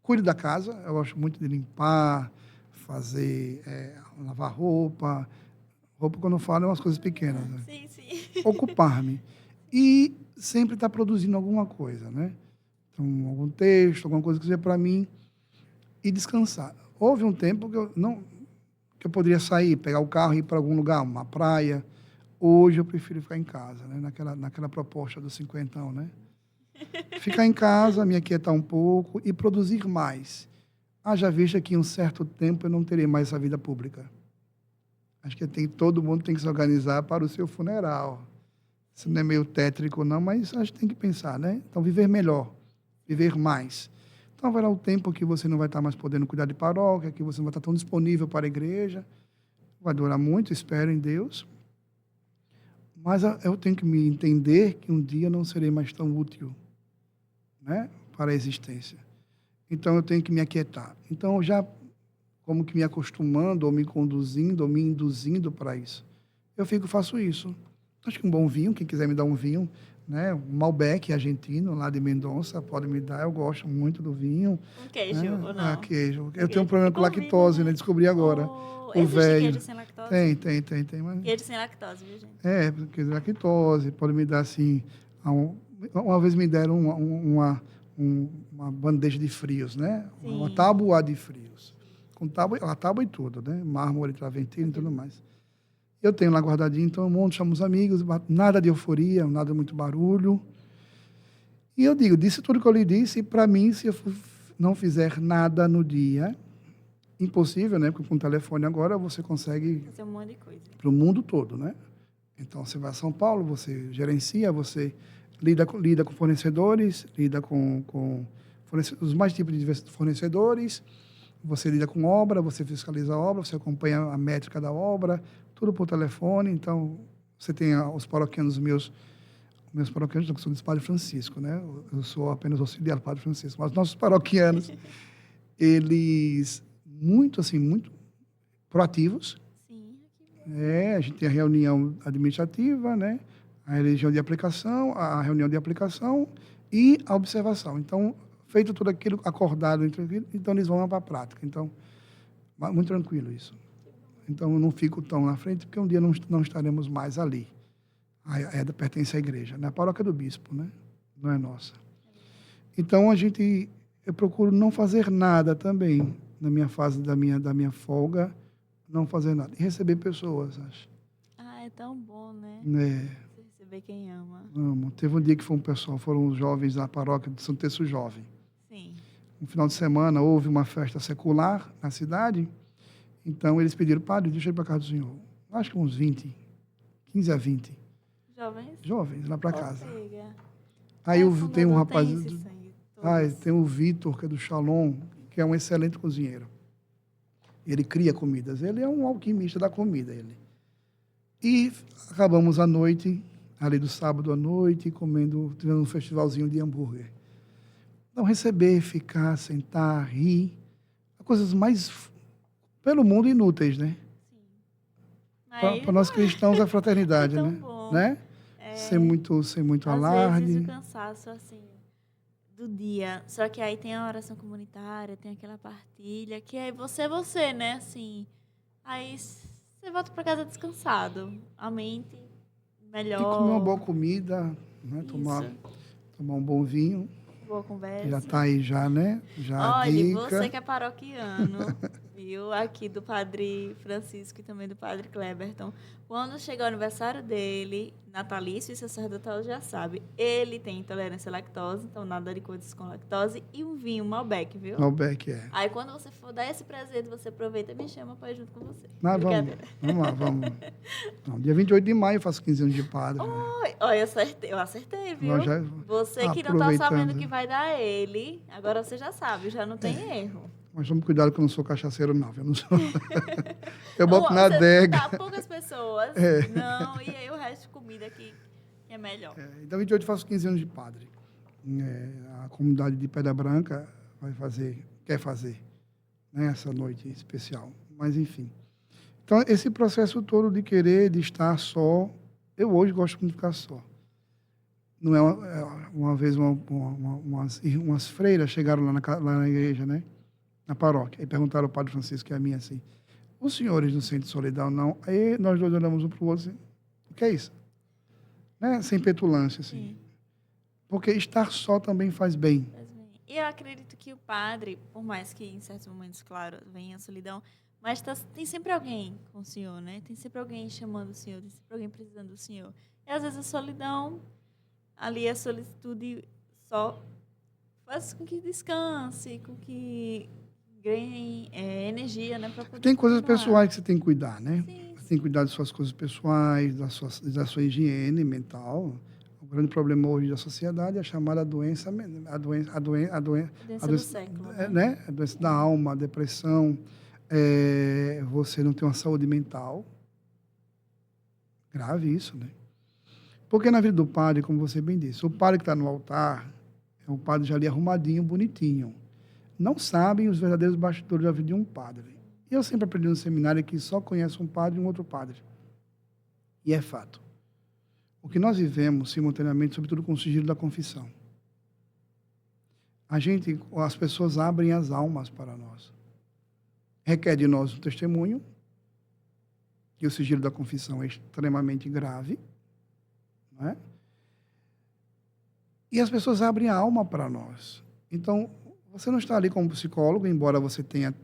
Speaker 2: cuido da casa, eu gosto muito de limpar, fazer, lavar roupa, quando eu falo, é umas coisas pequenas. Né?
Speaker 1: Sim, sim.
Speaker 2: Ocupar-me. E sempre estar produzindo alguma coisa, né? Então, algum texto, alguma coisa que seja para mim, e descansar. Houve um tempo que eu poderia sair, pegar o carro e ir para algum lugar, uma praia. Hoje eu prefiro ficar em casa, né? Naquela proposta dos 50, né? Ficar em casa, me aquietar um pouco e produzir mais. Haja vista que em um certo tempo eu não terei mais essa vida pública. Acho que todo mundo tem que se organizar para o seu funeral. Isso não é meio tétrico, não, mas a gente tem que pensar, né? Então, viver melhor, viver mais. Então, haverá um tempo que você não vai estar mais podendo cuidar de paróquia, que você não vai estar tão disponível para a igreja. Vai durar muito, espero em Deus. Mas eu tenho que me entender que um dia não serei mais tão útil, né, para a existência. Então, eu tenho que me aquietar. Então, eu já como que me acostumando, ou me conduzindo, ou me induzindo para isso. Faço isso. Acho que um bom vinho, quem quiser me dar um vinho, né, um Malbec argentino, lá de Mendonça, pode me dar, eu gosto muito do vinho.
Speaker 1: Um queijo,
Speaker 2: Né?
Speaker 1: ou não?
Speaker 2: Queijo. Eu
Speaker 1: Queijo.
Speaker 2: tenho um problema com
Speaker 1: Combina,
Speaker 2: lactose,
Speaker 1: né?
Speaker 2: né? Descobri agora.
Speaker 1: Oh,
Speaker 2: O
Speaker 1: existe
Speaker 2: velho.
Speaker 1: queijo sem lactose?
Speaker 2: Tem. Mas...
Speaker 1: Queijo sem lactose, viu, gente?
Speaker 2: Porque lactose, pode me dar assim. Uma vez me deram uma bandeja de frios, né?
Speaker 1: Sim.
Speaker 2: Uma tábua de frios. Com a tábua e tudo, né? Mármore, traventina e tudo mais. Eu tenho lá guardadinho, então eu monto, chamo os amigos, nada de euforia, nada muito barulho. E eu digo, disse tudo que eu lhe disse, e para mim, se eu não fizer nada no dia, impossível, né? Porque com o telefone agora você consegue
Speaker 1: fazer um monte de coisa.
Speaker 2: Para o mundo todo, né? Então, você vai a São Paulo, você gerencia, você lida com fornecedores, lida com os mais tipos de fornecedores, você lida com obra, você fiscaliza a obra, você acompanha a métrica da obra, tudo por telefone. Então, você tem os paroquianos meus paroquianos, que são do Padre Francisco, né? Eu sou apenas auxiliar do Padre Francisco, mas nossos paroquianos, eles muito proativos.
Speaker 1: Sim.
Speaker 2: A gente tem a reunião administrativa, né? A reunião de aplicação e a observação. Então, feito tudo aquilo acordado, então eles vão para a prática. Então, muito tranquilo isso. Então, eu não fico tão na frente, porque um dia não estaremos mais ali. Pertence à igreja, né? A paróquia do bispo, né? Não é nossa. Então, eu procuro não fazer nada também, na minha fase da minha folga, não fazer nada. E receber pessoas, acho.
Speaker 1: É tão bom, né? Você receber quem ama.
Speaker 2: Amo. Teve um dia que foram os jovens da paróquia de São Terço Jovem.
Speaker 1: Sim.
Speaker 2: No final de semana, houve uma festa secular na cidade. Então, eles pediram, padre, deixa eu ir para casa do senhor. Acho que uns 15 a 20.
Speaker 1: Jovens?
Speaker 2: Jovens, lá para casa.
Speaker 1: Pega.
Speaker 2: Aí tem um rapaz...
Speaker 1: Tem
Speaker 2: o Vitor, que é do Shalom, que é um excelente cozinheiro. Ele cria comidas. Ele é um alquimista da comida, ele. E acabamos a noite, ali do sábado à noite, tivemos um festivalzinho de hambúrguer. Então, receber, ficar, sentar, rir, coisas mais, pelo mundo, inúteis, né?
Speaker 1: Sim.
Speaker 2: Para nós cristãos, a fraternidade,
Speaker 1: tão
Speaker 2: né?
Speaker 1: bom.
Speaker 2: Né? Sem muito alarde.
Speaker 1: Às vezes o cansaço, assim, do dia. Só que aí tem a oração comunitária, tem aquela partilha, que é você, né? Assim, aí você volta para casa descansado, a mente melhor.
Speaker 2: E comer uma boa comida, né? Tomar um bom vinho.
Speaker 1: Boa conversa.
Speaker 2: Já está aí já, né? Já
Speaker 1: Olha,
Speaker 2: dica.
Speaker 1: você que é paroquiano, viu? Aqui do Padre Francisco e também do Padre Kleberton. Quando chegar o aniversário dele, natalício e sacerdotal já sabe. Ele tem intolerância à lactose, então nada de coisas com lactose. E um vinho Malbec, viu?
Speaker 2: Malbec, é.
Speaker 1: Aí quando você for dar esse presente, você aproveita e me chama para ir junto com você.
Speaker 2: Vamos lá. Não, dia 28 de maio eu faço 15 anos de padre.
Speaker 1: Oi, olha, eu acertei, viu? Você que não está sabendo o que vai dar ele, agora você já sabe, já não tem erro.
Speaker 2: Mas tome cuidado que eu não sou cachaceiro, não. Eu não sou. Eu boto na adega.
Speaker 1: Tá poucas pessoas. Não, e aí o resto de comida que é melhor.
Speaker 2: Então, 28 eu faço 15 anos de padre. A comunidade de Pedra Branca quer fazer, né, essa noite especial. Mas, enfim. Então, esse processo todo de querer, de estar só, eu hoje gosto muito de ficar só. Não é uma vez umas freiras chegaram lá na igreja, né? Na paróquia, e perguntaram ao Padre Francisco, que é a minha, assim, os senhores não sentem solidão, não? Aí nós dois olhamos um para o outro assim, o que é isso? Né? Sem petulância, assim.
Speaker 1: Sim.
Speaker 2: Porque estar só também faz bem.
Speaker 1: E eu acredito que o padre, por mais que em certos momentos, claro, venha a solidão, mas tem sempre alguém com o senhor, né? Tem sempre alguém chamando o senhor, tem sempre alguém precisando do senhor. E às vezes a solidão, ali a solitude só faz com que descanse, com que ganhe energia, né? Pra poder
Speaker 2: Tem coisas
Speaker 1: continuar.
Speaker 2: pessoais que você tem que cuidar, né?
Speaker 1: Sim.
Speaker 2: tem que cuidar de suas coisas pessoais, da sua higiene mental. O grande problema hoje da sociedade é a chamada doença,
Speaker 1: Doença do século,
Speaker 2: né? A doença da alma, a depressão. Você não tem uma saúde mental. Grave isso, né? Porque na vida do padre, como você bem disse, o padre que está no altar é um padre já ali arrumadinho, bonitinho. Não sabem os verdadeiros bastidores da vida de um padre. E eu sempre aprendi no seminário que só conhece um padre e um outro padre. E é fato. O que nós vivemos simultaneamente, sobretudo com o sigilo da confissão. As pessoas abrem as almas para nós. Requer de nós um testemunho, e o sigilo da confissão é extremamente grave, não é? E as pessoas abrem a alma para nós. Então, você não está ali como psicólogo, embora você tenha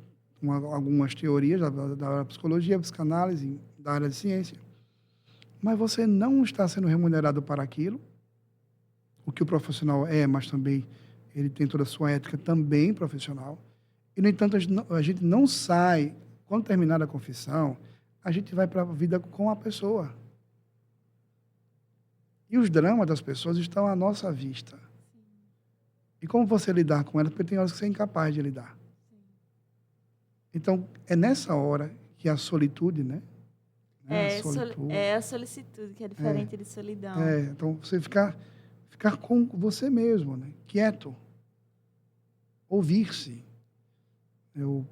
Speaker 2: algumas teorias da psicologia, psicanálise, da área de ciência, mas você não está sendo remunerado para aquilo, o que o profissional é, mas também ele tem toda a sua ética também profissional. E, no entanto, a gente não sai, quando terminar a confissão, a gente vai para a vida com a pessoa. E os dramas das pessoas estão à nossa vista. E como você lidar com elas? Porque tem horas que você é incapaz de lidar. Então, é nessa hora que a solitude, né?
Speaker 1: É a solicitude, que é diferente de solidão.
Speaker 2: Então, você ficar com você mesmo, né? Quieto. Ouvir-se. Eu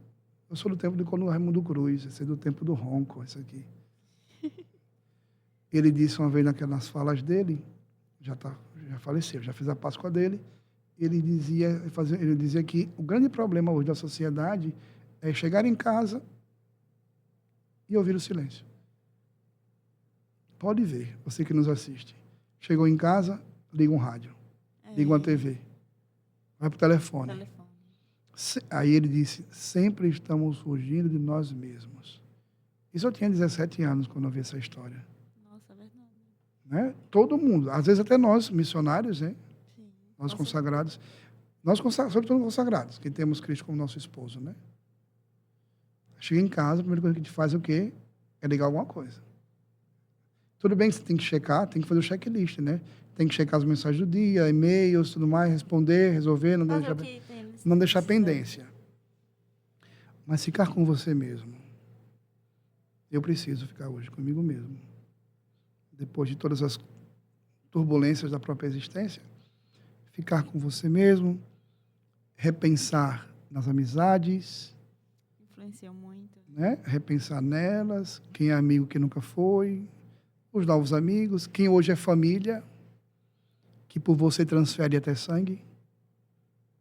Speaker 2: sou do tempo de quando o Raimundo Cruz, esse é do tempo do ronco, esse aqui. Ele disse uma vez nas falas dele, já faleceu, já fez a Páscoa dele, ele dizia que o grande problema hoje da sociedade é chegar em casa e ouvir o silêncio. Pode ver, você que nos assiste. Chegou em casa, liga um rádio, liga uma TV, vai para o telefone. Aí ele disse, sempre estamos fugindo de nós mesmos. Isso eu tinha 17 anos quando eu vi essa história.
Speaker 1: Nossa, é verdade.
Speaker 2: Né? Todo mundo, às vezes até nós, missionários, né?
Speaker 1: Sim.
Speaker 2: Nós consagrados, sobretudo consagrados, que temos Cristo como nosso esposo, né? Chega em casa, a primeira coisa que a gente faz é o quê? É ligar alguma coisa. Tudo bem que você tem que checar, tem que fazer o checklist, né? Tem que checar as mensagens do dia, e-mails, tudo mais, responder, resolver, não deixar pendência. Mas ficar com você mesmo. Eu preciso ficar hoje comigo mesmo. Depois de todas as turbulências da própria existência, ficar com você mesmo, repensar nas amizades.
Speaker 1: Influenciou muito.
Speaker 2: Né? Repensar nelas, quem é amigo, quem nunca foi, os novos amigos, quem hoje é família, que por você transfere até sangue,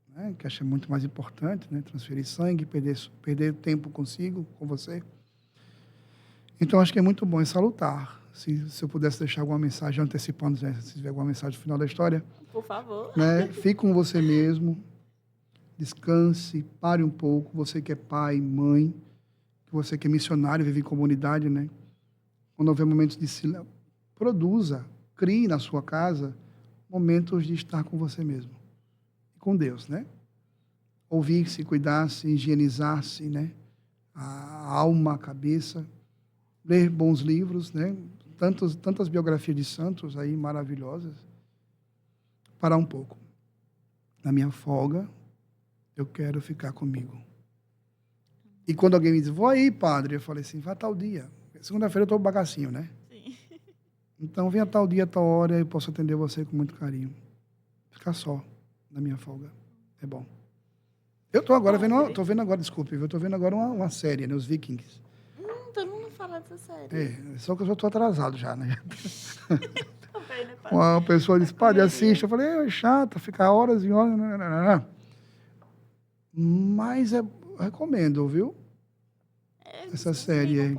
Speaker 2: né? Que acho muito mais importante, né? Transferir sangue, perder tempo consigo, com você. Então, acho que é muito bom e salutar. Se eu pudesse deixar alguma mensagem antecipando, né? Se tiver alguma mensagem no final da história.
Speaker 1: Por favor.
Speaker 2: Né? Fique com você mesmo, descanse, pare um pouco. Você que é pai, mãe, você que é missionário, vive em comunidade, né? Quando houver momentos de silêncio, produza, crie na sua casa momentos de estar com você mesmo. E com Deus, né? Ouvir-se, cuidar-se, higienizar-se, né? A alma, a cabeça. Ler bons livros, né? Tantas biografias de santos aí maravilhosas. Parar um pouco. Na minha folga, eu quero ficar comigo. E quando alguém me diz, vou aí, padre, eu falei assim, vai tal dia. Segunda-feira eu estou bagacinho, né?
Speaker 1: Sim.
Speaker 2: Então, venha tal dia, tal hora, eu posso atender você com muito carinho. Ficar só na minha folga. É bom. Eu estou agora vendo uma série, né? Os Vikings.
Speaker 1: Todo mundo fala dessa série.
Speaker 2: Só que eu já estou atrasado já, né?
Speaker 1: Também, né, padre?
Speaker 2: Uma pessoa disse, padre, assiste. Eu falei, é chato, ficar horas e horas. Não. Mas eu recomendo, viu? Essa série aí.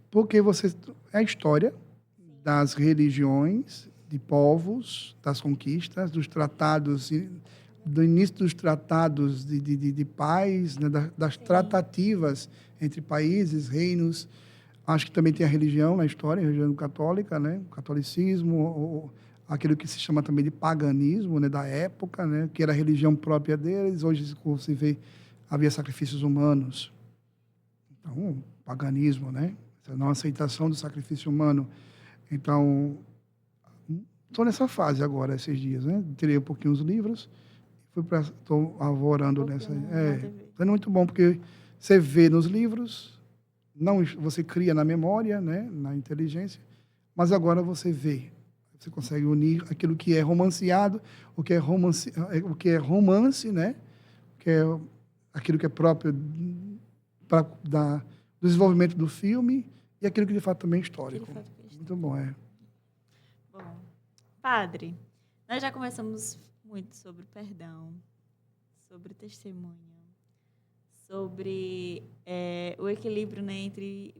Speaker 2: Porque é a história das religiões, de povos, das conquistas, dos tratados, do início dos tratados de paz, né, das tratativas entre países, reinos. Acho que também tem a religião na história, a religião católica, né, o catolicismo, aquilo que se chama também de paganismo, né, da época, né, que era a religião própria deles. Hoje se vê, havia sacrifícios humanos. Então, paganismo, né? essa não aceitação do sacrifício humano. Então, estou nessa fase agora, esses dias, né? Tirei um pouquinho os livros, estou avorando nessa. É muito bom, porque você vê nos livros, não, você cria na memória, né? Na inteligência, mas agora você vê. Você consegue unir aquilo que é romanceado, o que é romance, né? Que é aquilo que é próprio do desenvolvimento do filme e aquilo que de fato também é histórico. Muito bom,
Speaker 1: Bom, padre, nós já conversamos muito sobre perdão, sobre testemunho, sobre o equilíbrio, né, entre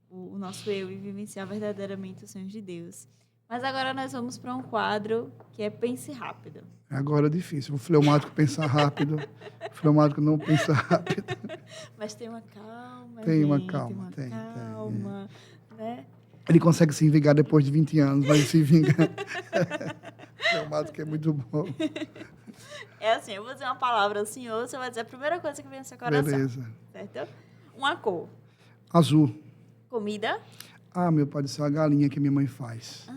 Speaker 1: o nosso eu e vivenciar verdadeiramente os sonhos de Deus. Mas agora nós vamos para um quadro que é Pense Rápido.
Speaker 2: Agora é difícil. O fleumático pensa rápido, o fleumático não pensa rápido.
Speaker 1: Mas tem uma calma,
Speaker 2: Tem uma
Speaker 1: gente,
Speaker 2: calma,
Speaker 1: tem. Né?
Speaker 2: Ele consegue se vingar depois de 20 anos, mas se vinga. O fleumático é muito bom.
Speaker 1: É assim, eu vou dizer uma palavra ao senhor, você vai dizer a primeira coisa que vem no seu coração.
Speaker 2: Beleza.
Speaker 1: Certo? Uma cor.
Speaker 2: Azul.
Speaker 1: Comida.
Speaker 2: Meu pai, isso é a galinha que minha mãe faz.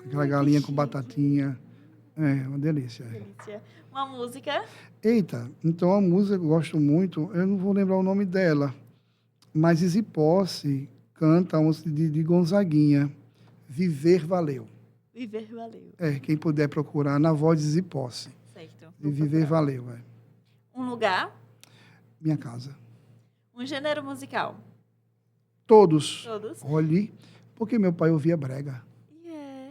Speaker 2: Aquela galinha com batatinha. É, uma delícia.
Speaker 1: Delícia. Uma música.
Speaker 2: Eita, então a música que eu gosto muito, eu não vou lembrar o nome dela, mas Zizi Posse canta a música de Gonzaguinha, Viver Valeu.
Speaker 1: Viver valeu.
Speaker 2: Quem puder procurar na voz de Zizi Posse.
Speaker 1: Certo.
Speaker 2: E Viver Valeu,
Speaker 1: Um lugar.
Speaker 2: Minha casa.
Speaker 1: Um gênero musical.
Speaker 2: Todos.
Speaker 1: Olhe,
Speaker 2: porque meu pai ouvia brega.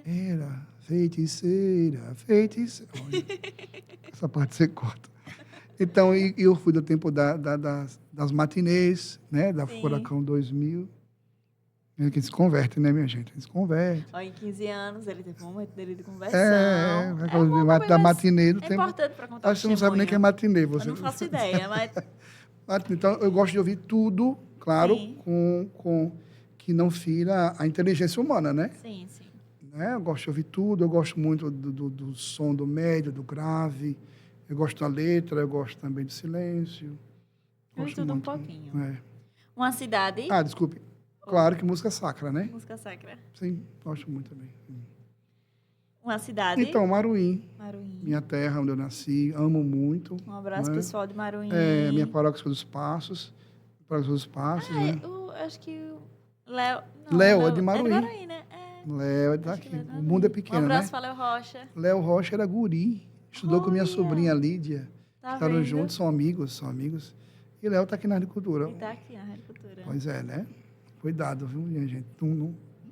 Speaker 2: Era feiticeira. Olha, essa parte você corta. Então, eu fui do tempo das matinês, né? Da Furacão 2000. Que se converte, né, minha gente? Eles convertem.
Speaker 1: Em 15 anos, ele teve um momento dele de conversão.
Speaker 2: Da matinê do
Speaker 1: tempo.
Speaker 2: É
Speaker 1: importante para contar.
Speaker 2: Acho que você não sabe nem o que é matinê. Você...
Speaker 1: Eu não faço ideia, mas...
Speaker 2: Então, eu gosto de ouvir tudo, claro,
Speaker 1: sim,
Speaker 2: com que não fira a inteligência humana, né?
Speaker 1: Sim.
Speaker 2: Eu gosto de ouvir tudo, eu gosto muito do som do médio, do grave, eu gosto da letra, eu gosto também do silêncio.
Speaker 1: Gosto tudo muito, um pouquinho.
Speaker 2: É.
Speaker 1: Uma cidade?
Speaker 2: Desculpe. Claro que música sacra, né?
Speaker 1: Música sacra.
Speaker 2: Sim, gosto muito também.
Speaker 1: Uma cidade?
Speaker 2: Então, Maruim. Minha terra, onde eu nasci, amo muito.
Speaker 1: Um abraço, pessoal de Maruim.
Speaker 2: Minha paróquia dos Passos. Né?
Speaker 1: Eu acho que o Léo...
Speaker 2: Léo é de Maruim.
Speaker 1: É de Maruim, né?
Speaker 2: Léo é daqui. O mundo é pequeno, né?
Speaker 1: Um abraço para Léo Rocha.
Speaker 2: Léo Rocha era guri. Estudou com minha sobrinha Lídia. Ficaram juntos, são amigos. E Léo está aqui na agricultura.
Speaker 1: Está aqui na agricultura.
Speaker 2: Pois é, né? Cuidado, viu, minha gente?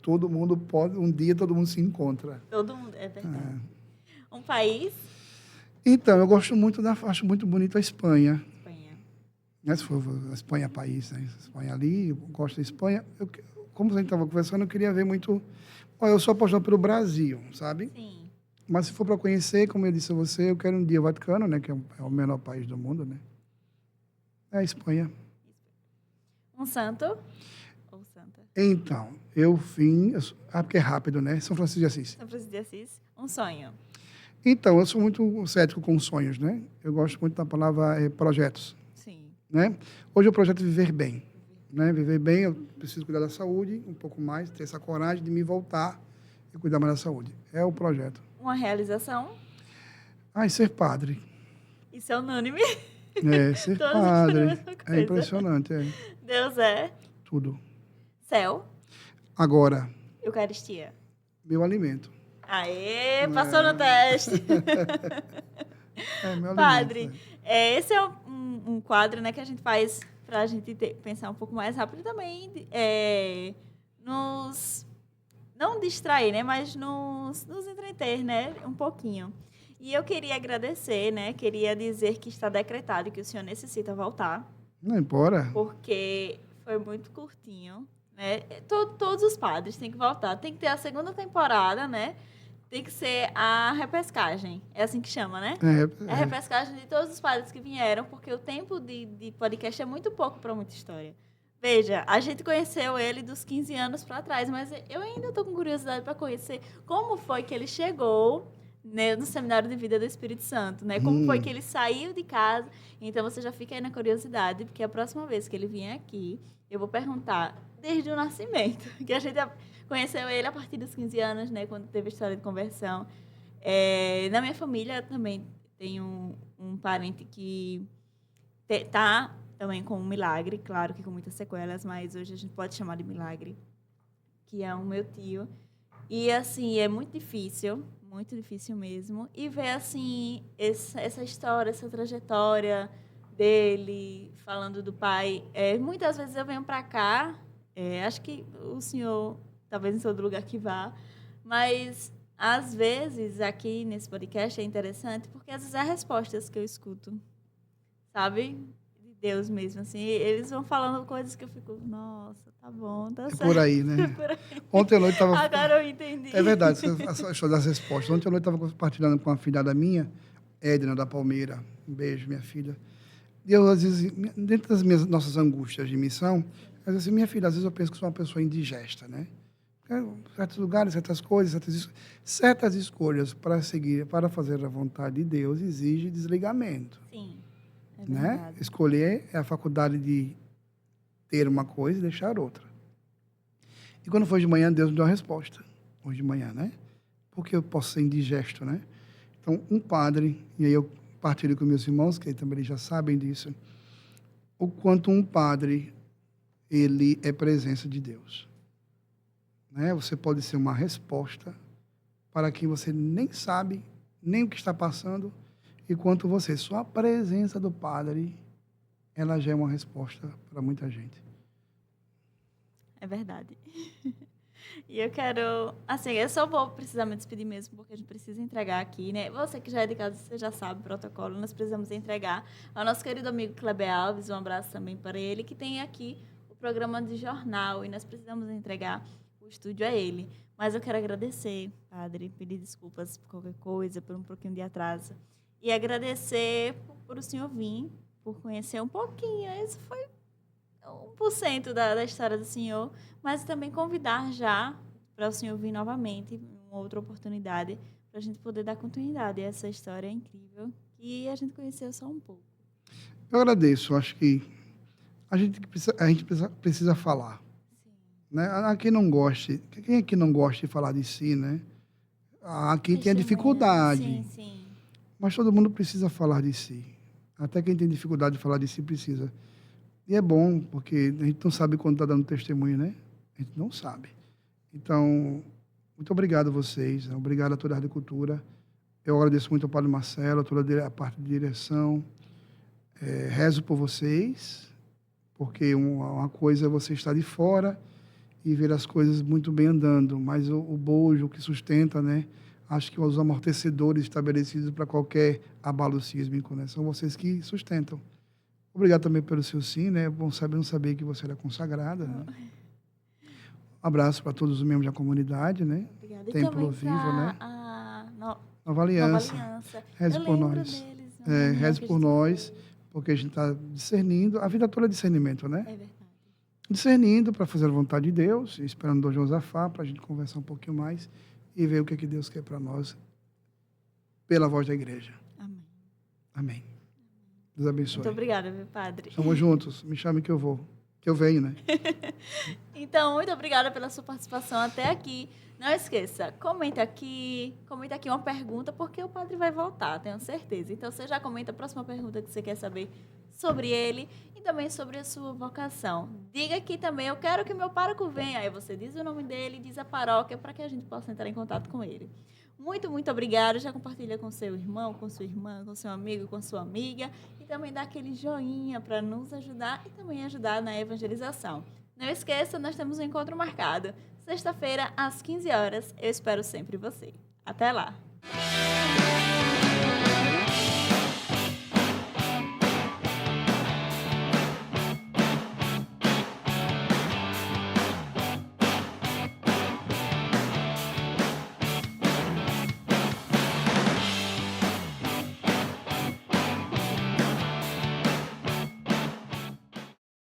Speaker 2: Todo mundo pode... Um dia todo mundo se encontra.
Speaker 1: Todo mundo, é verdade. Um país?
Speaker 2: Então, eu gosto muito acho muito bonito a Espanha. Se for a Espanha país, né? Espanha ali, eu gosto da Espanha. Como a gente estava conversando, eu queria ver muito... eu sou apaixonado pelo Brasil, sabe?
Speaker 1: Sim.
Speaker 2: Mas se for para conhecer, como eu disse a você, eu quero um dia o Vaticano, né? Que é o menor país do mundo, né? É a Espanha.
Speaker 1: Um santo ou santa?
Speaker 2: Então, eu vim... porque é rápido, né? São Francisco de Assis.
Speaker 1: São Francisco de Assis. Um sonho?
Speaker 2: Então, eu sou muito cético com sonhos, né? Eu gosto muito da palavra projetos.
Speaker 1: Sim.
Speaker 2: Né? Hoje o projeto é viver bem. Né? Viver bem, eu preciso cuidar da saúde um pouco mais, ter essa coragem de me voltar e cuidar mais da saúde. É o projeto.
Speaker 1: Uma realização?
Speaker 2: Ser padre.
Speaker 1: Isso é unânime?
Speaker 2: Ser padre. É impressionante.
Speaker 1: Deus é?
Speaker 2: Tudo.
Speaker 1: Céu?
Speaker 2: Agora.
Speaker 1: Eucaristia?
Speaker 2: Meu alimento.
Speaker 1: Aê, passou no teste.
Speaker 2: Meu
Speaker 1: Padre,
Speaker 2: alimento,
Speaker 1: esse é um quadro, né, que a gente faz para a gente pensar um pouco mais rápido e também não distrair, né, mas nos entreter, né, um pouquinho. E eu queria agradecer, né, queria dizer que está decretado que o senhor necessita voltar.
Speaker 2: Não embora.
Speaker 1: Porque foi muito curtinho, né? Todos os padres têm que voltar. Tem que ter a segunda temporada, né? Tem que ser a repescagem. É assim que chama, né? É a repescagem de todos os padres que vieram, porque o tempo de podcast é muito pouco para muita história. Veja, a gente conheceu ele dos 15 anos para trás, mas eu ainda estou com curiosidade para conhecer como foi que ele chegou né, no Seminário de Vida do Espírito Santo, né? Como foi que ele saiu de casa. Então, você já fica aí na curiosidade, porque a próxima vez que ele vier aqui, eu vou perguntar desde o nascimento, que a gente conheceu ele a partir dos 15 anos, né? Quando teve a história de conversão. Na minha família também tem um parente que está também com um milagre, claro que com muitas sequelas, mas hoje a gente pode chamar de milagre, que é o meu tio. E, assim, é muito difícil mesmo, e ver, assim, essa história, essa trajetória dele, falando do pai. Muitas vezes eu venho para cá, acho que o senhor, talvez em todo lugar que vá, mas, às vezes, aqui nesse podcast é interessante, porque, às vezes, há respostas que eu escuto, sabe? De Deus mesmo, assim. Eles vão falando coisas que eu fico, nossa, tá bom, tá certo.
Speaker 2: Por aí, né?
Speaker 1: Por aí.
Speaker 2: Ontem à noite estava...
Speaker 1: Agora eu entendi.
Speaker 2: É verdade, essa história das respostas. Ontem à noite estava compartilhando com uma filhada minha, Edna, da Palmeira. Um beijo, minha filha. E eu, às vezes, dentro das nossas angústias de missão, às vezes, minha filha, às vezes eu penso que sou uma pessoa indigesta, né? Certos lugares, certas coisas, certas escolhas para seguir, para fazer a vontade de Deus, exige desligamento.
Speaker 1: Sim, é
Speaker 2: né?
Speaker 1: verdade.
Speaker 2: Escolher é a faculdade de ter uma coisa e deixar outra. E quando foi de manhã, Deus me deu a resposta. Hoje de manhã, né? Porque eu posso ser indigesto, né? Então, um padre, e aí eu partilho com meus irmãos, que também já sabem disso, o quanto um padre, ele é presença de Deus. Né? Você pode ser uma resposta para quem você nem sabe, nem o que está passando, e quanto você, só a presença do padre, ela já é uma resposta para muita gente.
Speaker 1: É verdade. E eu quero... Assim, eu só vou precisar me despedir mesmo, porque a gente precisa entregar aqui, né? Você que já é de casa, você já sabe o protocolo, nós precisamos entregar ao nosso querido amigo Kleber Alves, um abraço também para ele, que tem aqui o programa de jornal, e nós precisamos entregar o estúdio a ele. Mas eu quero agradecer, padre, pedir desculpas por qualquer coisa, por um pouquinho de atraso. E agradecer por o senhor vir, por conhecer um pouquinho. Esse foi 1% da história do senhor, mas também convidar já para o senhor vir novamente, uma outra oportunidade, para a gente poder dar continuidade a essa história incrível que a gente conheceu só um pouco.
Speaker 2: Eu agradeço, acho que a gente precisa falar.
Speaker 1: Sim.
Speaker 2: Né? Há quem não goste, quem é que não gosta de falar de si, né? Há quem tenha dificuldade.
Speaker 1: Sim, sim.
Speaker 2: Mas todo mundo precisa falar de si. Até quem tem dificuldade de falar de si precisa. E é bom, porque a gente não sabe quando está dando testemunho, né? A gente não sabe. Então, muito obrigado a vocês, né? Obrigado a toda a agricultura. Eu agradeço muito ao Padre Marcelo, a toda a parte de direção. Rezo por vocês, porque uma coisa é você estar de fora e ver as coisas muito bem andando, mas o bojo que sustenta, né? Acho que os amortecedores estabelecidos para qualquer abalo sísmico, né? São vocês que sustentam. Obrigado também pelo seu sim, né? É bom saber que você era consagrada. Né? Um abraço para todos os membros da comunidade, né?
Speaker 1: Obrigada.
Speaker 2: Templo Vivo, né?
Speaker 1: Nova Aliança.
Speaker 2: Reze por nós. Reze por nós, porque a gente está discernindo. A vida toda é discernimento, né?
Speaker 1: É verdade.
Speaker 2: Discernindo para fazer a vontade de Deus, esperando o Dom Josafá para a gente conversar um pouquinho mais e ver o que Deus quer para nós pela voz da igreja.
Speaker 1: Amém.
Speaker 2: Amém. Deus abençoe.
Speaker 1: Muito obrigada, meu padre.
Speaker 2: Estamos juntos. Me chame que eu vou. Que eu venho, né?
Speaker 1: Então, muito obrigada pela sua participação até aqui. Não esqueça, comenta aqui uma pergunta, porque o padre vai voltar, tenho certeza. Então, você já comenta a próxima pergunta que você quer saber sobre ele e também sobre a sua vocação. Diga aqui também, eu quero que meu pároco venha. Aí você diz o nome dele, diz a paróquia, para que a gente possa entrar em contato com ele. Muito, muito obrigada. Já compartilha com seu irmão, com sua irmã, com seu amigo, com sua amiga. E também dá aquele joinha para nos ajudar e também ajudar na evangelização. Não esqueça, nós temos um encontro marcado. Sexta-feira, às 15 horas. Eu espero sempre você. Até lá!